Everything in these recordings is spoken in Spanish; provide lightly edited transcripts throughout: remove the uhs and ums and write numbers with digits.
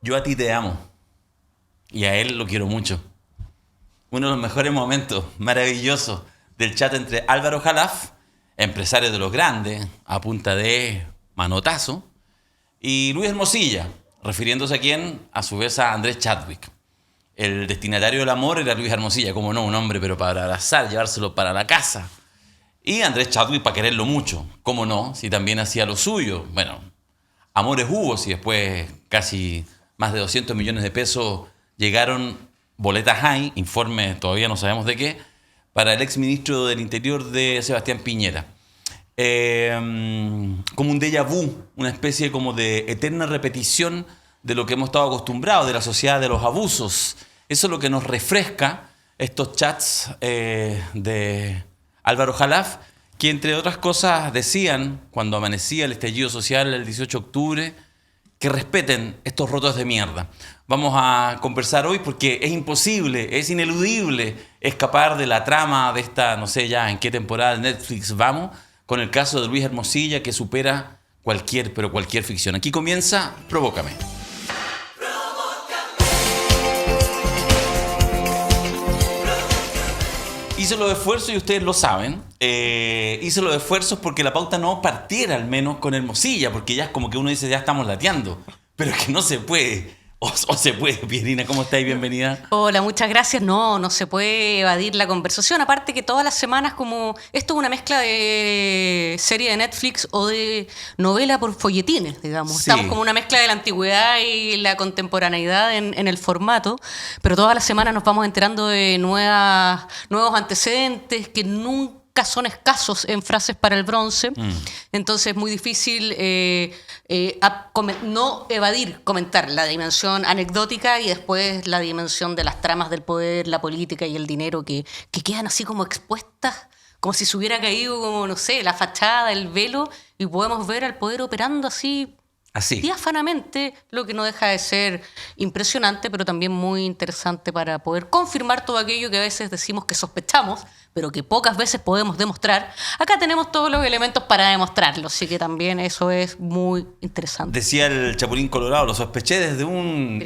Yo a ti te amo y a él lo quiero mucho. Uno de los mejores momentos maravillosos del chat entre Álvaro Jalaf, empresario de los grandes, a punta de manotazo, y Luis Hermosilla, refiriéndose a quién, a su vez a Andrés Chadwick. El destinatario del amor era Luis Hermosilla, como no, un hombre, pero para abrazar, llevárselo para la casa. Y Andrés Chadwick para quererlo mucho, como no, si también hacía lo suyo. Bueno, amores hubo, y después casi más de 200 millones de pesos llegaron, boletas hay, informe todavía no sabemos de qué, para el exministro del Interior de Sebastián Piñera. Como un déjà vu, una especie como de eterna repetición de lo que hemos estado acostumbrados, de la sociedad de los abusos. Eso es lo que nos refresca estos chats de Álvaro Jalaf, que entre otras cosas decían, cuando amanecía el estallido social el 18 de octubre, que respeten estos rotos de mierda. Vamos a conversar hoy porque es imposible, es ineludible escapar de la trama de esta, no sé ya en qué temporada de Netflix vamos, con el caso de Luis Hermosilla que supera cualquier ficción. Aquí comienza Provócame. Hice los esfuerzos y ustedes lo saben. Hice los esfuerzos porque la pauta no partiera al menos con Hermosilla, porque ya es como que uno dice, ya estamos lateando. Pero es que no se puede. O se puede. Pierina, ¿cómo estáis? Bienvenida. Hola, muchas gracias. No se puede evadir la conversación. Aparte que todas las semanas, como esto es una mezcla de serie de Netflix o de novela por folletines, digamos. Sí. Estamos como una mezcla de la antigüedad y la contemporaneidad en el formato, pero todas las semanas nos vamos enterando de nuevos antecedentes que nunca son escasos en frases para el bronce. Entonces es muy difícil no evadir comentar la dimensión anecdótica y después la dimensión de las tramas del poder, la política y el dinero que quedan así como expuestas, como si se hubiera caído, como no sé, la fachada, el velo, y podemos ver al poder operando así diáfanamente, lo que no deja de ser impresionante, pero también muy interesante para poder confirmar todo aquello que a veces decimos que sospechamos, pero que pocas veces podemos demostrar. Acá tenemos todos los elementos para demostrarlo, así que también eso es muy interesante. Decía el Chapulín Colorado, lo sospeché desde un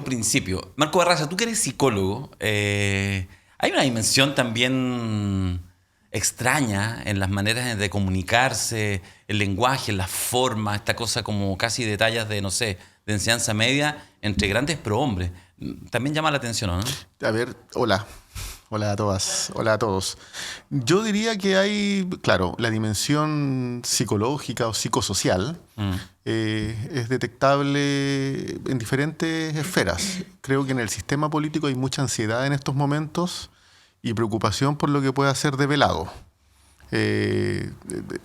principio. Marco Barraza, tú que eres psicólogo, hay una dimensión también extraña en las maneras de comunicarse, el lenguaje, la forma, esta cosa como casi detalles de, no sé, de enseñanza media entre grandes prohombres. También llama la atención, ¿no? A ver, hola. Hola a todas, hola a todos. Yo diría que hay, claro, la dimensión psicológica o psicosocial es detectable en diferentes esferas. Creo que en el sistema político hay mucha ansiedad en estos momentos y preocupación por lo que pueda ser develado.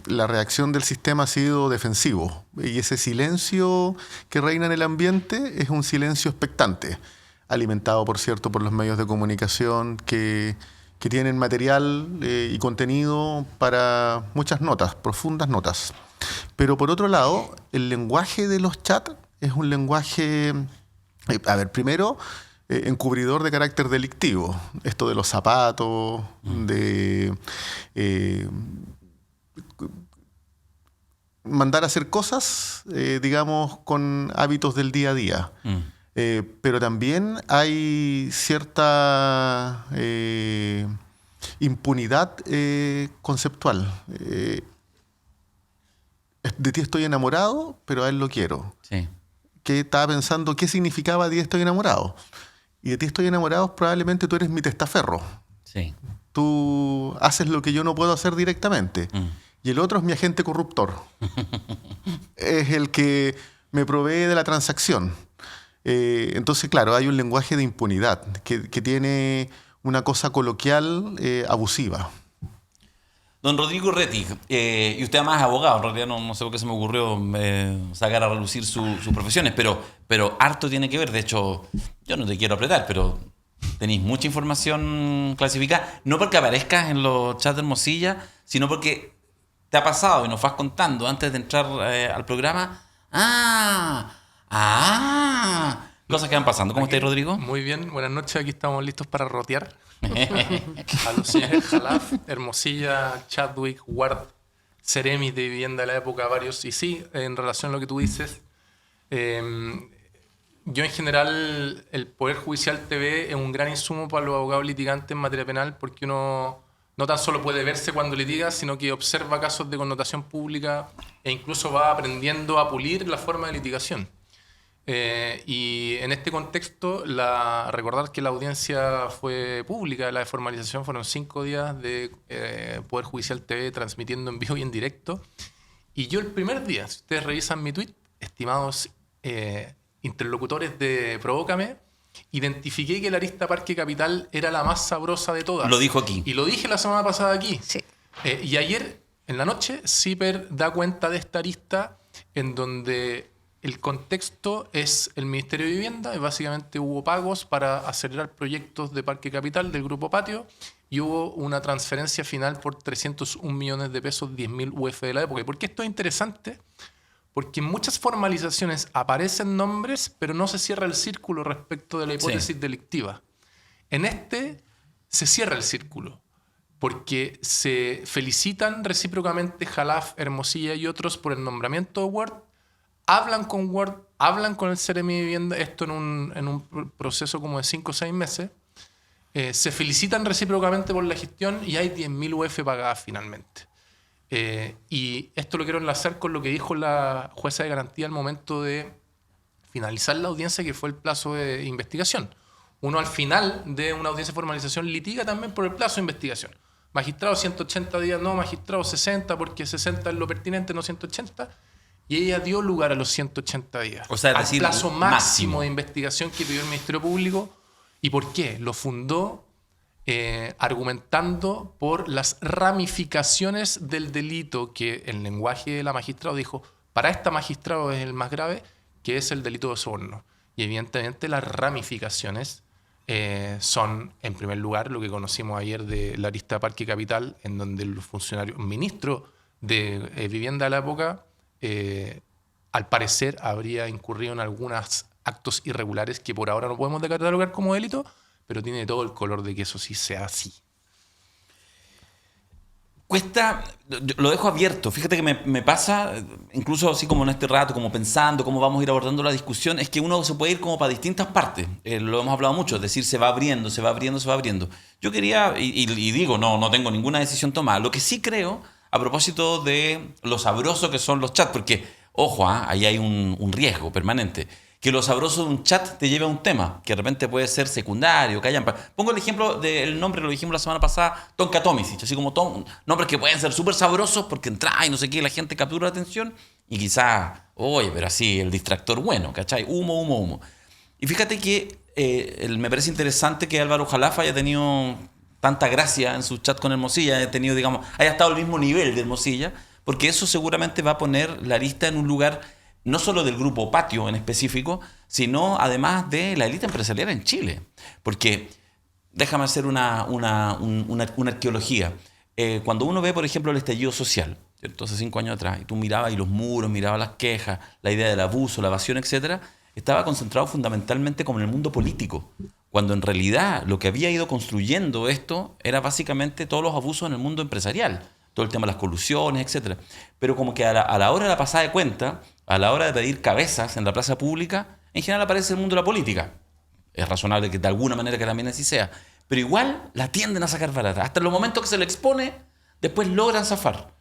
La reacción del sistema ha sido defensivo y ese silencio que reina en el ambiente es un silencio expectante, alimentado, por cierto, por los medios de comunicación que tienen material y contenido para muchas notas, profundas notas. Pero por otro lado, el lenguaje de los chats es un lenguaje, primero, encubridor de carácter delictivo. Esto de los zapatos, de mandar a hacer cosas, digamos, con hábitos del día a día. Pero también hay cierta impunidad conceptual. De ti estoy enamorado, pero a él lo quiero. Sí. Que estaba pensando qué significaba de ti estoy enamorado. Y de ti estoy enamorado, probablemente tú eres mi testaferro. Sí. Tú haces lo que yo no puedo hacer directamente. Y el otro es mi agente corruptor. Es el que me provee de la transacción. Entonces, claro, hay un lenguaje de impunidad que tiene una cosa coloquial abusiva. Don Rodrigo Rettig, y usted además es abogado, en realidad no sé por qué se me ocurrió sacar a relucir sus profesiones, pero harto tiene que ver. De hecho, yo no te quiero apretar, pero tenéis mucha información clasificada, no porque aparezcas en los chats de Hermosilla, sino porque te ha pasado y nos vas contando antes de entrar al programa. Cosas que van pasando. ¿Cómo estás, Rodrigo? Muy bien, buenas noches, aquí estamos listos para rotear a los señores Jalaf, Hermosilla, Chadwick, Ward, Ceremis de vivienda de la época, varios. Y sí, en relación a lo que tú dices, Yo en general, el Poder Judicial TV es un gran insumo para los abogados litigantes en materia penal porque uno no tan solo puede verse cuando litiga, sino que observa casos de connotación pública e incluso va aprendiendo a pulir la forma de litigación. Y en este contexto, recordar que la audiencia fue pública, la de formalización fueron 5 días de Poder Judicial TV transmitiendo en vivo y en directo. Y yo el primer día, si ustedes revisan mi tweet, estimados interlocutores de Provócame, identifiqué que la arista Parque Capital era la más sabrosa de todas. Lo dijo aquí. Y lo dije la semana pasada aquí. Sí. Y ayer, en la noche, CIPER da cuenta de esta arista en donde el contexto es el Ministerio de Vivienda, y básicamente hubo pagos para acelerar proyectos de Parque Capital del Grupo Patio, y hubo una transferencia final por 301 millones de pesos, 10.000 UF de la época. ¿Y por qué esto es interesante? Porque en muchas formalizaciones aparecen nombres, pero no se cierra el círculo respecto de la hipótesis delictiva. En este se cierra el círculo, porque se felicitan recíprocamente Jalaf, Hermosilla y otros por el nombramiento de Ward, hablan con Ward, hablan con el Ceremi de Vivienda, esto en un proceso como de 5 o 6 meses, se felicitan recíprocamente por la gestión y hay 10.000 UF pagadas finalmente. Y esto lo quiero enlazar con lo que dijo la jueza de garantía al momento de finalizar la audiencia, que fue el plazo de investigación. Uno al final de una audiencia de formalización litiga también por el plazo de investigación. Magistrado 180 días, no, magistrado 60 porque 60 es lo pertinente, no 180. Y ella dio lugar a los 180 días. O sea, es al decir, plazo máximo máximo de investigación que pidió el Ministerio Público. ¿Y por qué? Lo fundó argumentando por las ramificaciones del delito, que el lenguaje de la magistrada dijo, para esta magistrado es el más grave, que es el delito de soborno. Y evidentemente las ramificaciones son, en primer lugar, lo que conocimos ayer de la arista Parque Capital, en donde el funcionario, ministro de Vivienda de la época, al parecer habría incurrido en algunos actos irregulares que por ahora no podemos catalogar como delito, pero tiene todo el color de que eso sí sea así. Cuesta, lo dejo abierto. Fíjate que me pasa, incluso así como en este rato, como pensando cómo vamos a ir abordando la discusión, es que uno se puede ir como para distintas partes. Lo hemos hablado mucho, es decir, se va abriendo, se va abriendo, se va abriendo. Yo quería, y digo, no tengo ninguna decisión tomada. Lo que sí creo, a propósito de lo sabroso que son los chats, porque, ojo, ahí hay un riesgo permanente. Que lo sabroso de un chat te lleve a un tema, que de repente puede ser secundario, callampa. Pongo el ejemplo del nombre, lo dijimos la semana pasada, Tonka Tomisic, así como nombres que pueden ser súper sabrosos porque entra y no sé qué, la gente captura la atención y quizás, oye, pero así, el distractor bueno, ¿cachai? Humo. Y fíjate que me parece interesante que Álvaro Jalaf haya tenido tanta gracia en su chat con Hermosilla, haya estado al mismo nivel de Hermosilla, porque eso seguramente va a poner la arista en un lugar no solo del grupo Patio en específico, sino además de la élite empresarial en Chile. Porque, déjame hacer una arqueología. Cuando uno ve, por ejemplo, el estallido social, ¿cierto? Hace 5 años atrás, y tú mirabas y los muros, mirabas las quejas, la idea del abuso, la evasión, etc., estaba concentrado fundamentalmente como en el mundo político, cuando en realidad lo que había ido construyendo esto era básicamente todos los abusos en el mundo empresarial, todo el tema de las colusiones, etc. Pero como que a la hora de la pasada de cuenta, a la hora de pedir cabezas en la plaza pública, en general aparece el mundo de la política. Es razonable que de alguna manera que también así sea. Pero igual la tienden a sacar barata. Hasta en los momentos que se le expone, después logran zafar.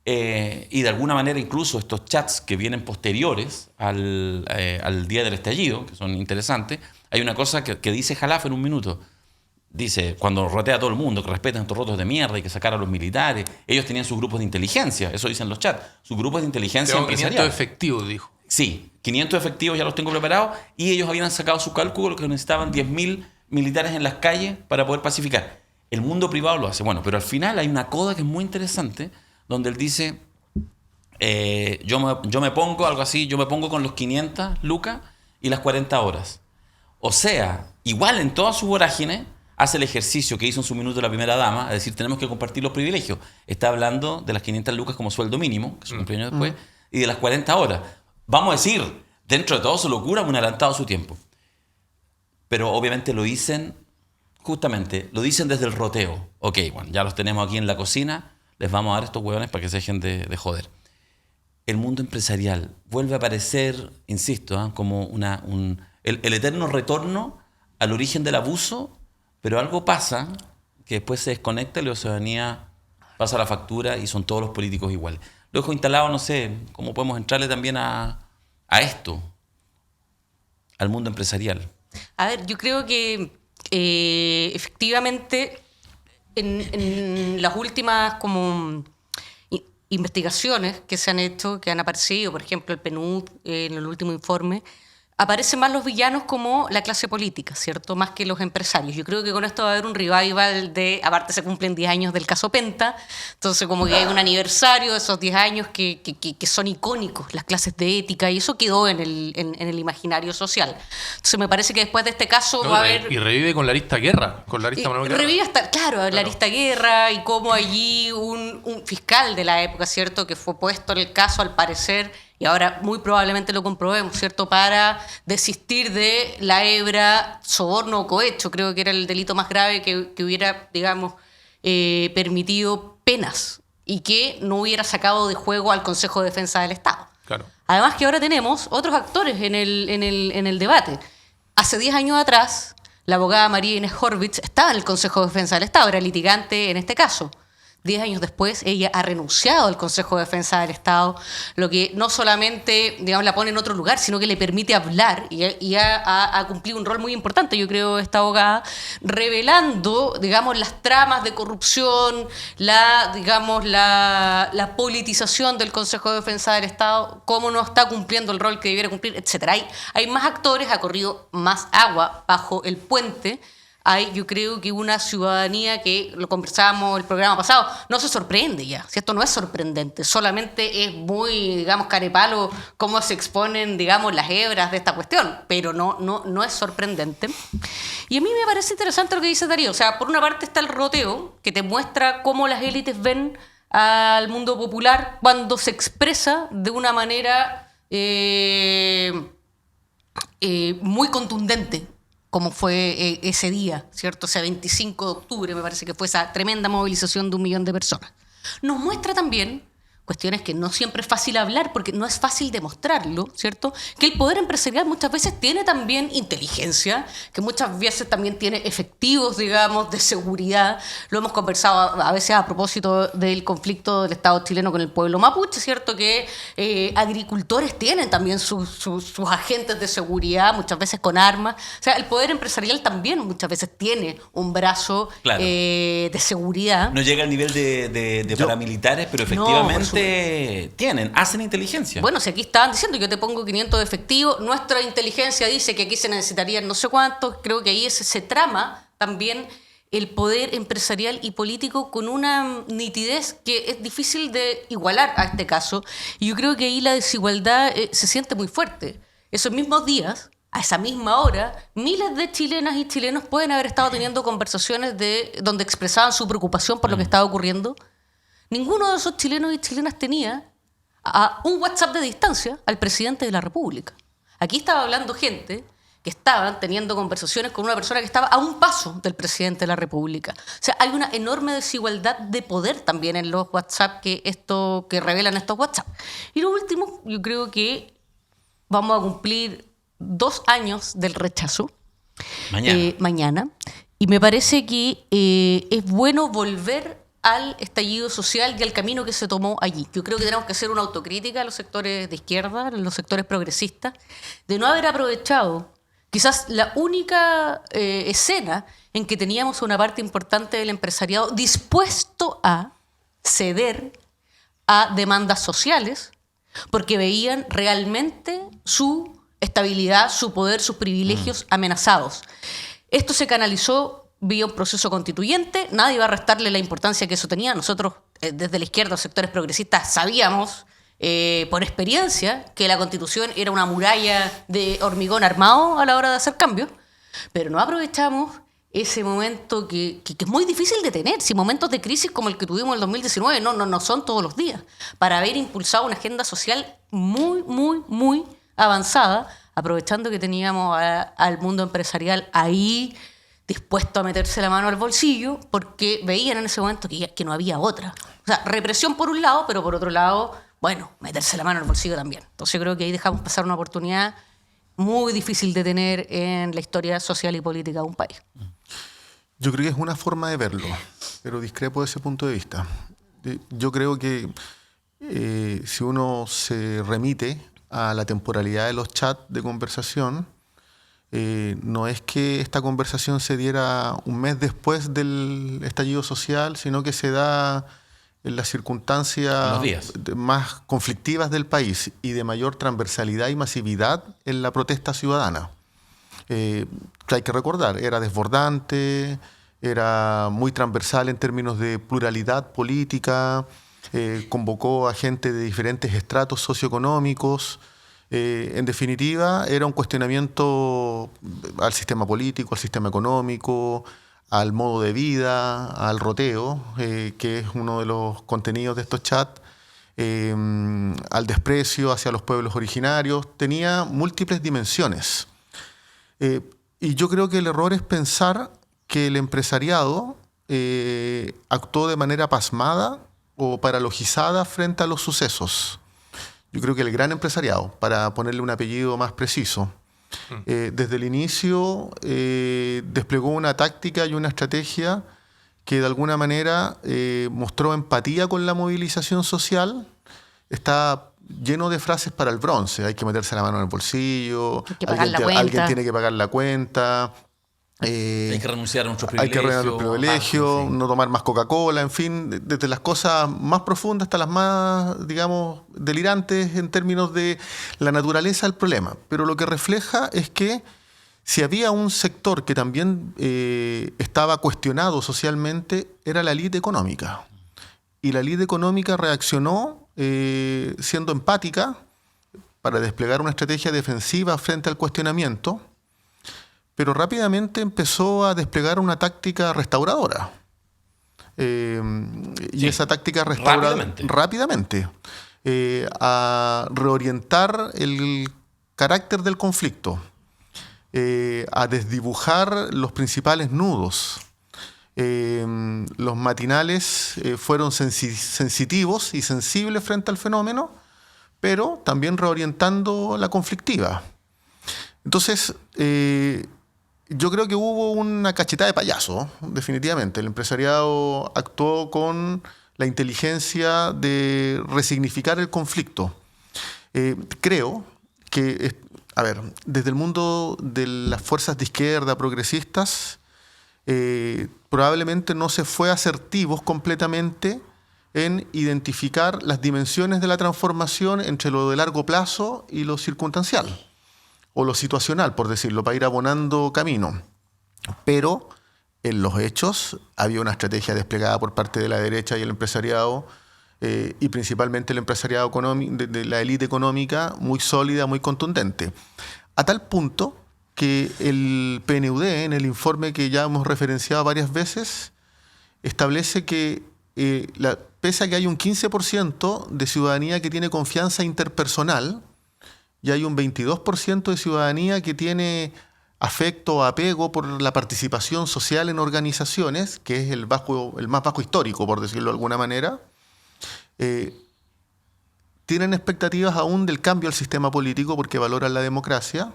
Y de alguna manera incluso estos chats que vienen posteriores al día del estallido, que son interesantes, hay una cosa que dice Jalaf en un minuto. Dice, cuando rotea a todo el mundo, que respeten estos rotos de mierda y que sacar a los militares. Ellos tenían sus grupos de inteligencia, eso dicen los chats, sus grupos de inteligencia empresarial. 500 efectivos, dijo. Sí, 500 efectivos ya los tengo preparados y ellos habían sacado su cálculo que necesitaban 10.000 militares en las calles para poder pacificar. El mundo privado lo hace. Bueno, pero al final hay una coda que es muy interesante, donde él dice, yo me pongo, algo así, yo me pongo con los 500 lucas y las 40 horas. O sea, igual en todas sus vorágines, hace el ejercicio que hizo en su minuto la primera dama, es decir, tenemos que compartir los privilegios. Está hablando de las 500 lucas como sueldo mínimo, que es un cumpleaños después, y de las 40 horas. Vamos a decir, dentro de toda su locura, un adelantado a su tiempo. Pero obviamente lo dicen desde el roteo. Ok, bueno, ya los tenemos aquí en la cocina, les vamos a dar estos huevones para que se dejen de joder. El mundo empresarial vuelve a aparecer, insisto, como el eterno retorno al origen del abuso, pero algo pasa que después se desconecta y la ciudadanía pasa la factura y son todos los políticos iguales. Lo dejo instalado, no sé, cómo podemos entrarle también a esto, al mundo empresarial. A ver, yo creo que efectivamente en las últimas como investigaciones que se han hecho, que han aparecido, por ejemplo, el PNUD en el último informe, aparecen más los villanos como la clase política, ¿cierto? Más que los empresarios. Yo creo que con esto va a haber un revival de... Aparte se cumplen 10 años del caso Penta, entonces como que hay un aniversario de esos 10 años que son icónicos, las clases de ética, y eso quedó en el imaginario social. Entonces me parece que después de este caso va a haber... Y revive con la arista Guerra, con la arista Manuel Guerra. Revive hasta, claro, la arista Guerra, y cómo allí un fiscal de la época, ¿cierto?, que fue puesto en el caso al parecer, y ahora muy probablemente lo comprobemos, ¿cierto?, para desistir de la hebra, soborno o cohecho, creo que era el delito más grave que hubiera, digamos, permitido penas y que no hubiera sacado de juego al Consejo de Defensa del Estado. Claro. Además que ahora tenemos otros actores en el debate. Hace 10 años atrás, la abogada María Inés Horvitz estaba en el Consejo de Defensa del Estado, era litigante en este caso. 10 años después, ella ha renunciado al Consejo de Defensa del Estado, lo que no solamente, digamos, la pone en otro lugar, sino que le permite hablar y ha cumplido un rol muy importante, yo creo, esta abogada, revelando, digamos, las tramas de corrupción, la politización del Consejo de Defensa del Estado, cómo no está cumpliendo el rol que debiera cumplir, etc. Hay más actores, ha corrido más agua bajo el puente. Hay, yo creo que una ciudadanía que, lo conversábamos el programa pasado, no se sorprende ya. Si esto no es sorprendente, solamente es muy, digamos, carepalo cómo se exponen, digamos, las hebras de esta cuestión, pero no es sorprendente. Y a mí me parece interesante lo que dice Darío. O sea, por una parte está el roteo, que te muestra cómo las élites ven al mundo popular cuando se expresa de una manera muy contundente, como fue ese día, ¿cierto? Ese 25 de octubre, me parece que fue esa tremenda movilización de 1 millón de personas. Nos muestra también cuestiones que no siempre es fácil hablar, porque no es fácil demostrarlo, ¿cierto? Que el poder empresarial muchas veces tiene también inteligencia, que muchas veces también tiene efectivos, digamos, de seguridad. Lo hemos conversado a veces a propósito del conflicto del Estado chileno con el pueblo mapuche, ¿cierto? Que agricultores tienen también sus agentes de seguridad, muchas veces con armas. O sea, el poder empresarial también muchas veces tiene un brazo, claro, de seguridad. No llega al nivel de paramilitares, pero efectivamente hacen inteligencia. Bueno, si aquí estaban diciendo, yo te pongo 500 de efectivo, nuestra inteligencia dice que aquí se necesitarían no sé cuántos, creo que ahí se trama también el poder empresarial y político con una nitidez que es difícil de igualar a este caso, y yo creo que ahí la desigualdad se siente muy fuerte. Esos mismos días, a esa misma hora, miles de chilenas y chilenos pueden haber estado teniendo conversaciones donde expresaban su preocupación por lo que estaba ocurriendo. Ninguno de esos chilenos y chilenas tenía a un WhatsApp de distancia al presidente de la República. Aquí estaba hablando gente que estaban teniendo conversaciones con una persona que estaba a un paso del presidente de la República. O sea, hay una enorme desigualdad de poder también en los WhatsApp que revelan estos WhatsApp. Y lo último, yo creo que vamos a cumplir 2 años del rechazo. Mañana. Y me parece que es bueno volver al estallido social y al camino que se tomó allí. Yo creo que tenemos que hacer una autocrítica a los sectores de izquierda, a los sectores progresistas, de no haber aprovechado quizás la única escena en que teníamos una parte importante del empresariado dispuesto a ceder a demandas sociales, porque veían realmente su estabilidad, su poder, sus privilegios amenazados. Esto se canalizó vía un proceso constituyente, nadie va a restarle la importancia que eso tenía. Nosotros, desde la izquierda, los sectores progresistas, sabíamos por experiencia que la Constitución era una muralla de hormigón armado a la hora de hacer cambios, pero no aprovechamos ese momento que es muy difícil de tener. Si momentos de crisis como el que tuvimos en el 2019 no son todos los días, para haber impulsado una agenda social muy, muy, muy avanzada, aprovechando que teníamos al mundo empresarial ahí dispuesto a meterse la mano al bolsillo, porque veían en ese momento que no había otra. O sea, represión por un lado, pero por otro lado, bueno, meterse la mano al bolsillo también. Entonces yo creo que ahí dejamos pasar una oportunidad muy difícil de tener en la historia social y política de un país. Yo creo que es una forma de verlo, pero discrepo de ese punto de vista. Yo creo que si uno se remite a la temporalidad de los chats de conversación, no es que esta conversación se diera un mes después del estallido social, sino que se da en las circunstancias más conflictivas del país y de mayor transversalidad y masividad en la protesta ciudadana. Que hay que recordar, era desbordante, era muy transversal en términos de pluralidad política, convocó a gente de diferentes estratos socioeconómicos. En definitiva, era un cuestionamiento al sistema político, al sistema económico, al modo de vida, al roteo, que es uno de los contenidos de estos chats, al desprecio hacia los pueblos originarios. Tenía múltiples dimensiones. Y yo creo que el error es pensar que el empresariado actuó de manera pasmada o paralogizada frente a los sucesos. Yo creo que el gran empresariado, para ponerle un apellido más preciso, desde el inicio desplegó una táctica y una estrategia que de alguna manera mostró empatía con la movilización social. Está lleno de frases para el bronce. Hay que meterse la mano en el bolsillo, alguien tiene que pagar la cuenta. Hay que renunciar a nuestros privilegios. Hay que renunciar a los privilegios, no tomar más Coca-Cola, en fin, desde las cosas más profundas hasta las más, digamos, delirantes en términos de la naturaleza del problema. Pero lo que refleja es que si había un sector que también estaba cuestionado socialmente, era la élite económica. Y la élite económica reaccionó siendo empática para desplegar una estrategia defensiva frente al cuestionamiento, pero rápidamente empezó a desplegar una táctica restauradora. Y esa táctica restauradora rápidamente a reorientar el carácter del conflicto, a desdibujar los principales nudos. Los matinales fueron sensitivos y sensibles frente al fenómeno, pero también reorientando la conflictiva. Entonces, yo creo que hubo una cachetada de payaso, definitivamente. El empresariado actuó con la inteligencia de resignificar el conflicto. Creo que, desde el mundo de las fuerzas de izquierda progresistas, probablemente no se fue asertivos completamente en identificar las dimensiones de la transformación entre lo de largo plazo y lo circunstancial, o lo situacional, por decirlo, para ir abonando camino. Pero en los hechos había una estrategia desplegada por parte de la derecha y el empresariado, y principalmente el empresariado de la élite económica, muy sólida, muy contundente. A tal punto que el PNUD, en el informe que ya hemos referenciado varias veces, establece que pese a que hay un 15% de ciudadanía que tiene confianza interpersonal, y hay un 22% de ciudadanía que tiene afecto o apego por la participación social en organizaciones, que es el más bajo histórico, por decirlo de alguna manera, tienen expectativas aún del cambio al sistema político porque valoran la democracia,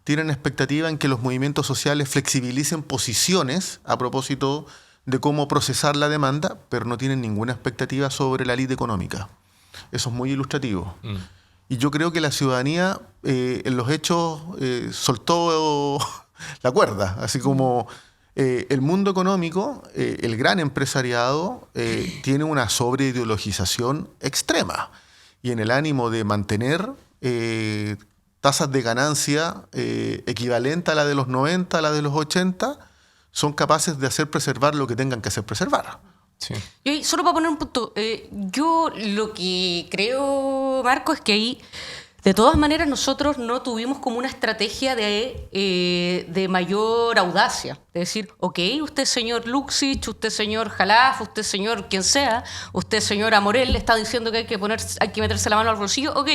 tienen expectativa en que los movimientos sociales flexibilicen posiciones a propósito de cómo procesar la demanda, pero no tienen ninguna expectativa sobre la élite económica. Eso es muy ilustrativo. Y yo creo que la ciudadanía en los hechos soltó la cuerda, así como el mundo económico, el gran empresariado, tiene una sobreideologización extrema. Y en el ánimo de mantener tasas de ganancia equivalentes a la de los 90, a la de los 80, son capaces de hacer preservar lo que tengan que hacer preservar. Sí. Y solo para poner un punto, yo lo que creo, Marco, es que ahí, de todas maneras, nosotros no tuvimos como una estrategia de mayor audacia. De decir, ok, usted señor Luxich, usted señor Jalaf, usted señor quien sea, usted señora Morel, le está diciendo que hay que meterse la mano al bolsillo. Ok,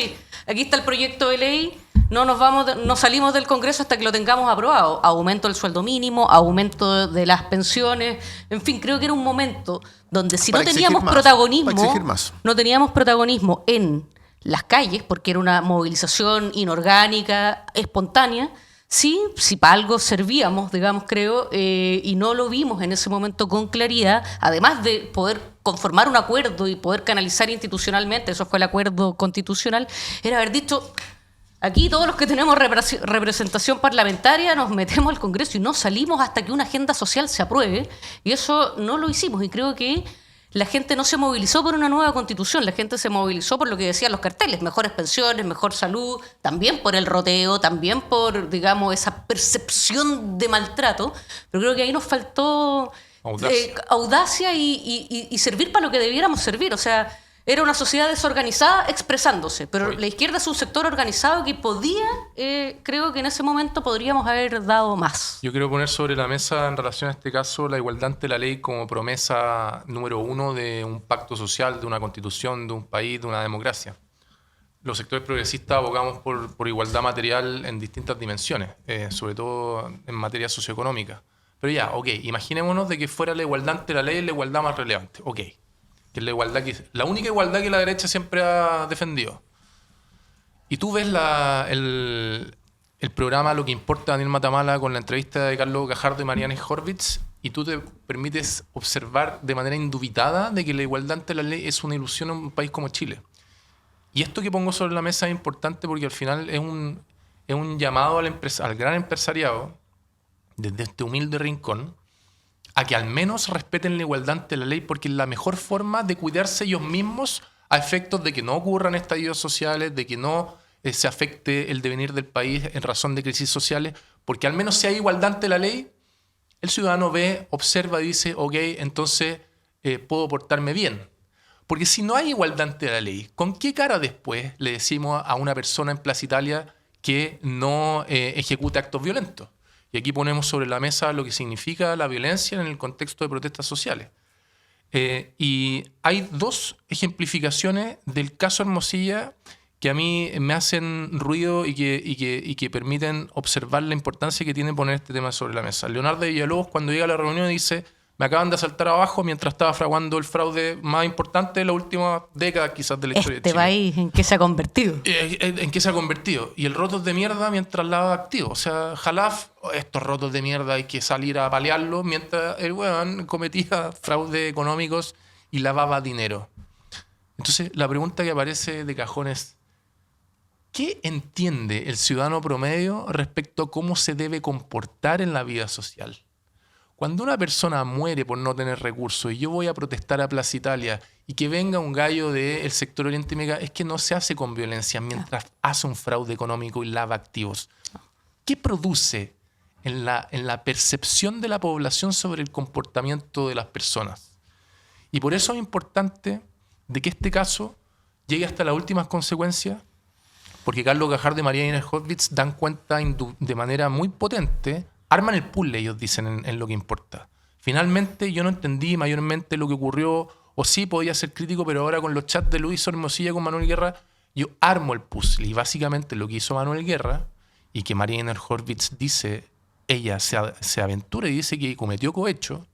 aquí está el proyecto de ley, no salimos del Congreso hasta que lo tengamos aprobado. Aumento del sueldo mínimo, aumento de las pensiones, en fin, creo que era un momento donde si no teníamos protagonismo en las calles, porque era una movilización inorgánica, espontánea. Sí, si para algo servíamos, digamos, creo, y no lo vimos en ese momento con claridad, además de poder conformar un acuerdo y poder canalizar institucionalmente, eso fue el acuerdo constitucional, era haber dicho, aquí todos los que tenemos representación parlamentaria nos metemos al Congreso y no salimos hasta que una agenda social se apruebe, y eso no lo hicimos, y creo que la gente no se movilizó por una nueva constitución, la gente se movilizó por lo que decían los carteles, mejores pensiones, mejor salud, también por el roteo, también por, digamos, esa percepción de maltrato, pero creo que ahí nos faltó audacia y servir para lo que debiéramos servir, o sea, era una sociedad desorganizada expresándose, pero la izquierda es un sector organizado que podía, creo que en ese momento podríamos haber dado más. Yo quiero poner sobre la mesa en relación a este caso la igualdad ante la ley como promesa número 1 de un pacto social, de una constitución, de un país, de una democracia. Los sectores progresistas abogamos por igualdad material en distintas dimensiones, sobre todo en materia socioeconómica. Pero ya, ok, imaginémonos de que fuera la igualdad ante la ley la igualdad más relevante, ok. Que es la única igualdad que la derecha siempre ha defendido. Y tú ves el programa Lo que importa Daniel Matamala con la entrevista de Carlos Gajardo y Marianne Horvitz, y tú te permites observar de manera indubitada de que la igualdad ante la ley es una ilusión en un país como Chile. Y esto que pongo sobre la mesa es importante porque al final es un llamado al gran empresariado, desde este humilde rincón, a que al menos respeten la igualdad ante la ley, porque es la mejor forma de cuidarse ellos mismos a efectos de que no ocurran estallidos sociales, de que no se afecte el devenir del país en razón de crisis sociales, porque al menos si hay igualdad ante la ley, el ciudadano ve, observa y dice, ok, entonces puedo portarme bien. Porque si no hay igualdad ante la ley, ¿con qué cara después le decimos a una persona en Plaza Italia que no ejecute actos violentos? Y aquí ponemos sobre la mesa lo que significa la violencia en el contexto de protestas sociales. Y hay dos ejemplificaciones del caso Hermosilla que a mí me hacen ruido y que permiten observar la importancia que tiene poner este tema sobre la mesa. Leonardo de Villalobos, cuando llega a la reunión, dice: me acaban de asaltar abajo mientras estaba fraguando el fraude más importante de la última década quizás de la historia de Chile. ¿Este país en qué se ha convertido? ¿En qué se ha convertido? Y el rotos de mierda mientras lava activo. O sea, Jalaf, estos rotos de mierda hay que salir a paliarlos mientras el weón cometía fraudes económicos y lavaba dinero. Entonces, la pregunta que aparece de cajón es: ¿qué entiende el ciudadano promedio respecto a cómo se debe comportar en la vida social? Cuando una persona muere por no tener recursos y yo voy a protestar a Plaza Italia y que venga un gallo del sector Oriente Media, es que no se hace con violencia mientras hace un fraude económico y lava activos. ¿Qué produce en la percepción de la población sobre el comportamiento de las personas? Y por eso es importante de que este caso llegue hasta las últimas consecuencias, porque Carlos Gajardo y María Inés Horvitz dan cuenta de manera muy potente. Arman el puzzle, ellos dicen, en lo que importa. Finalmente, yo no entendí mayormente lo que ocurrió, o sí podía ser crítico, pero ahora con los chats de Luis Hermosilla con Manuel Guerra, yo armo el puzzle. Y básicamente lo que hizo Manuel Guerra, y que Mariana Horvitz dice, ella se aventura y dice que cometió cohecho,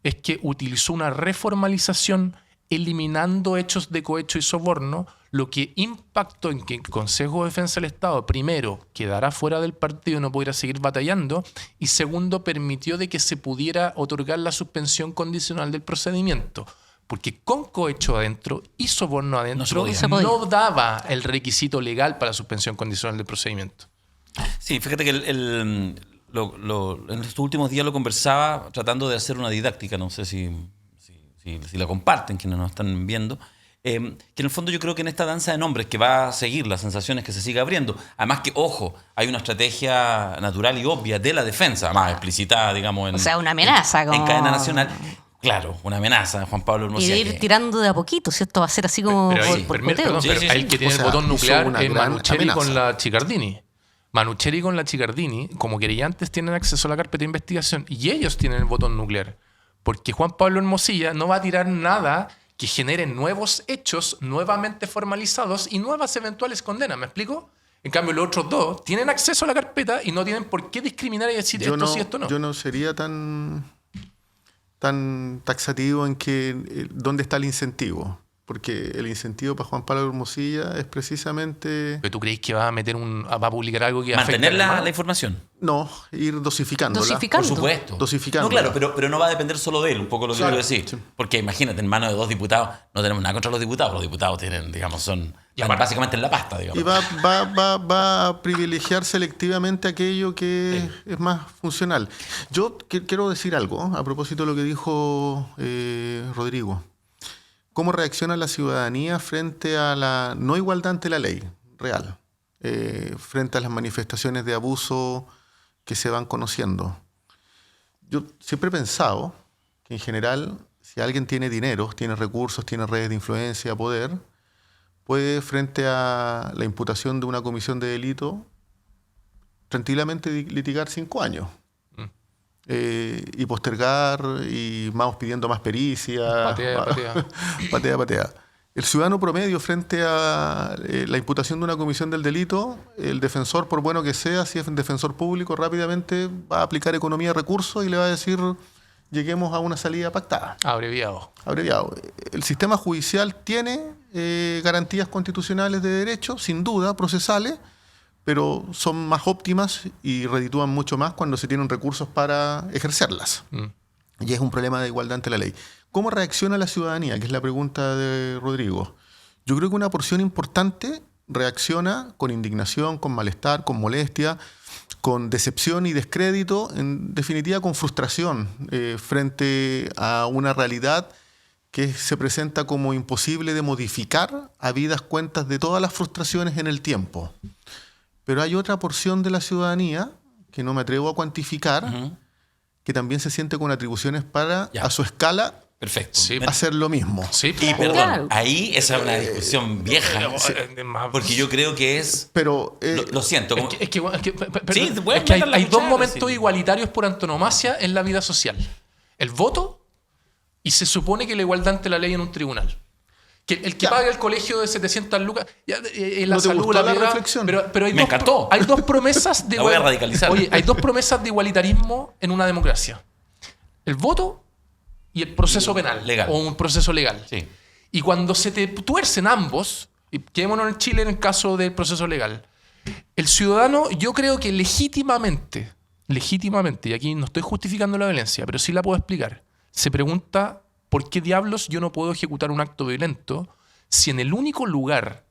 es que utilizó una reformalización eliminando hechos de cohecho y soborno, lo que impactó en que el Consejo de Defensa del Estado, primero, quedara fuera del partido y no pudiera seguir batallando, y segundo, permitió de que se pudiera otorgar la suspensión condicional del procedimiento. Porque con cohecho adentro y soborno adentro no daba el requisito legal para la suspensión condicional del procedimiento. Sí, fíjate que en estos últimos días lo conversaba tratando de hacer una didáctica, no sé si la comparten quienes nos están viendo, que en el fondo yo creo que en esta danza de nombres que va a seguir, las sensaciones que se sigue abriendo, además que, ojo, hay una estrategia natural y obvia de la defensa, más explicitada, digamos, o sea, una amenaza en cadena nacional. Claro, una amenaza, Juan Pablo Hermosilla. Y de ir tirando de a poquito, si esto va a ser así como por poteo. El que tiene el botón nuclear es Manucheri con la Chicardini. Manucheri con la Chicardini, como querellantes, tienen acceso a la carpeta de investigación y ellos tienen el botón nuclear. Porque Juan Pablo Hermosilla no va a tirar nada que genere nuevos hechos nuevamente formalizados y nuevas eventuales condenas. ¿Me explico? En cambio, los otros dos tienen acceso a la carpeta y no tienen por qué discriminar y decir esto sí, esto no. Yo no sería tan taxativo en que dónde está el incentivo. porque el incentivo para Juan Pablo Hermosilla es precisamente ¿Pero tú crees que va a publicar algo que afecte Mantener al la hermano? información. no ir dosificándola. Por Dosificando. supuesto. Dosificando. No, claro, pero no va a depender solo de él, un poco lo que Claro, quiero decir. sí. Porque imagínate, en manos de 2 diputados, no tenemos nada contra los diputados. Los diputados tienen, digamos, están básicamente en la pasta, digamos. Y va a privilegiar selectivamente aquello que es más funcional. Yo quiero decir algo a propósito de lo que dijo Rodrigo. ¿Cómo reacciona la ciudadanía frente a la no igualdad ante la ley real? Frente a las manifestaciones de abuso que se van conociendo. Yo siempre he pensado que en general, si alguien tiene dinero, tiene recursos, tiene redes de influencia, poder, puede, frente a la imputación de una comisión de delito, tranquilamente litigar 5 años. Y postergar, y vamos pidiendo más pericia. Patea. El ciudadano promedio, frente a la imputación de una comisión del delito, el defensor, por bueno que sea, si es un defensor público, rápidamente va a aplicar economía de recursos y le va a decir, lleguemos a una salida pactada. Abreviado. El sistema judicial tiene garantías constitucionales de derecho, sin duda, procesales, pero son más óptimas y reditúan mucho más cuando se tienen recursos para ejercerlas. Y es un problema de igualdad ante la ley. ¿Cómo reacciona la ciudadanía? Que es la pregunta de Rodrigo. Yo creo que una porción importante reacciona con indignación, con malestar, con molestia, con decepción y descrédito, en definitiva con frustración frente a una realidad que se presenta como imposible de modificar, habidas cuentas de todas las frustraciones en el tiempo. Pero hay otra porción de la ciudadanía, que no me atrevo a cuantificar, que también se siente con atribuciones para, a su escala, Perfecto. Sí. hacer lo mismo. Sí, Y perdón, Claro. ahí esa es una discusión vieja. Porque yo creo que es... Pero Lo siento. Es como- que, Sí, te puedes es que meter la hay dos cuchara, momentos sí. igualitarios por antonomasia en la vida social. El voto y se supone que la igualdad ante la ley en un tribunal. Que el que Ya. paga el colegio de 700 lucas, la ¿No te salud, gustó la la piedad, reflexión? pero hay Me encantó. Hay dos promesas de La voy a radicalizar. Oye, hay dos promesas de igualitarismo en una democracia. El voto y el proceso penal. Legal. O un proceso legal. Sí. Y cuando se te tuercen ambos, y quedémonos en Chile en el caso del proceso legal, el ciudadano, yo creo que legítimamente, y aquí no estoy justificando la violencia, pero sí la puedo explicar, se pregunta por qué diablos yo no puedo ejecutar un acto violento si en el único lugar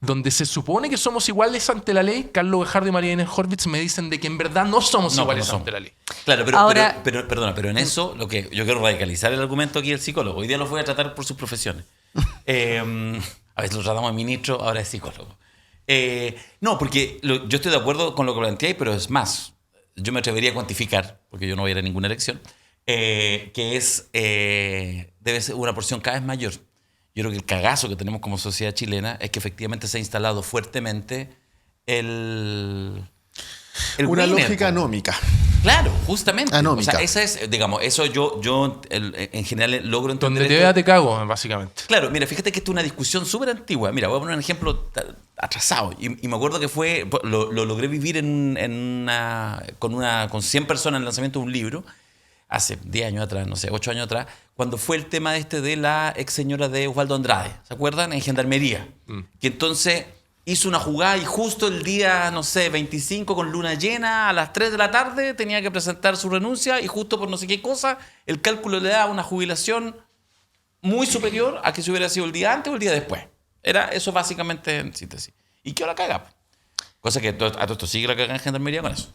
donde se supone que somos iguales ante la ley, Carlos Bejardo y María Inés Horvitz me dicen de que en verdad no somos No, iguales no somos. ante la ley. Claro, Ahora- perdona, pero en eso lo que yo quiero radicalizar el argumento aquí del psicólogo. Hoy día los voy a tratar por sus profesiones. A veces lo tratamos de ministro, ahora es psicólogo. No, porque yo estoy de acuerdo con lo que planteáis, pero es más, yo me atrevería a cuantificar, porque yo no voy a ir a ninguna elección, que es debe ser una porción cada vez mayor. Yo creo que el cagazo que tenemos como sociedad chilena es que efectivamente se ha instalado fuertemente el una winner, lógica po. anómica. Claro, justamente. Anómica. O sea, esa es, digamos, eso yo en general logro entender. Donde te esto. vea te cago, básicamente. Claro, mira, fíjate que esto es una discusión súper antigua. Mira, voy a poner un ejemplo atrasado. Y me acuerdo que lo logré vivir con 100 personas en el lanzamiento de un libro, hace 10 años atrás, no sé, 8 años atrás, cuando fue el tema de la ex señora de Osvaldo Andrade, ¿se acuerdan? En Gendarmería. Que entonces hizo una jugada y justo el día, no sé, 25 con luna llena, a las 3 de la tarde tenía que presentar su renuncia y justo por no sé qué cosa, el cálculo le daba una jubilación muy superior a que si hubiera sido el día antes o el día después. Era eso básicamente en síntesis. ¿Y qué hora caga? Cosa que a todo esto sigue la caga en Gendarmería con eso.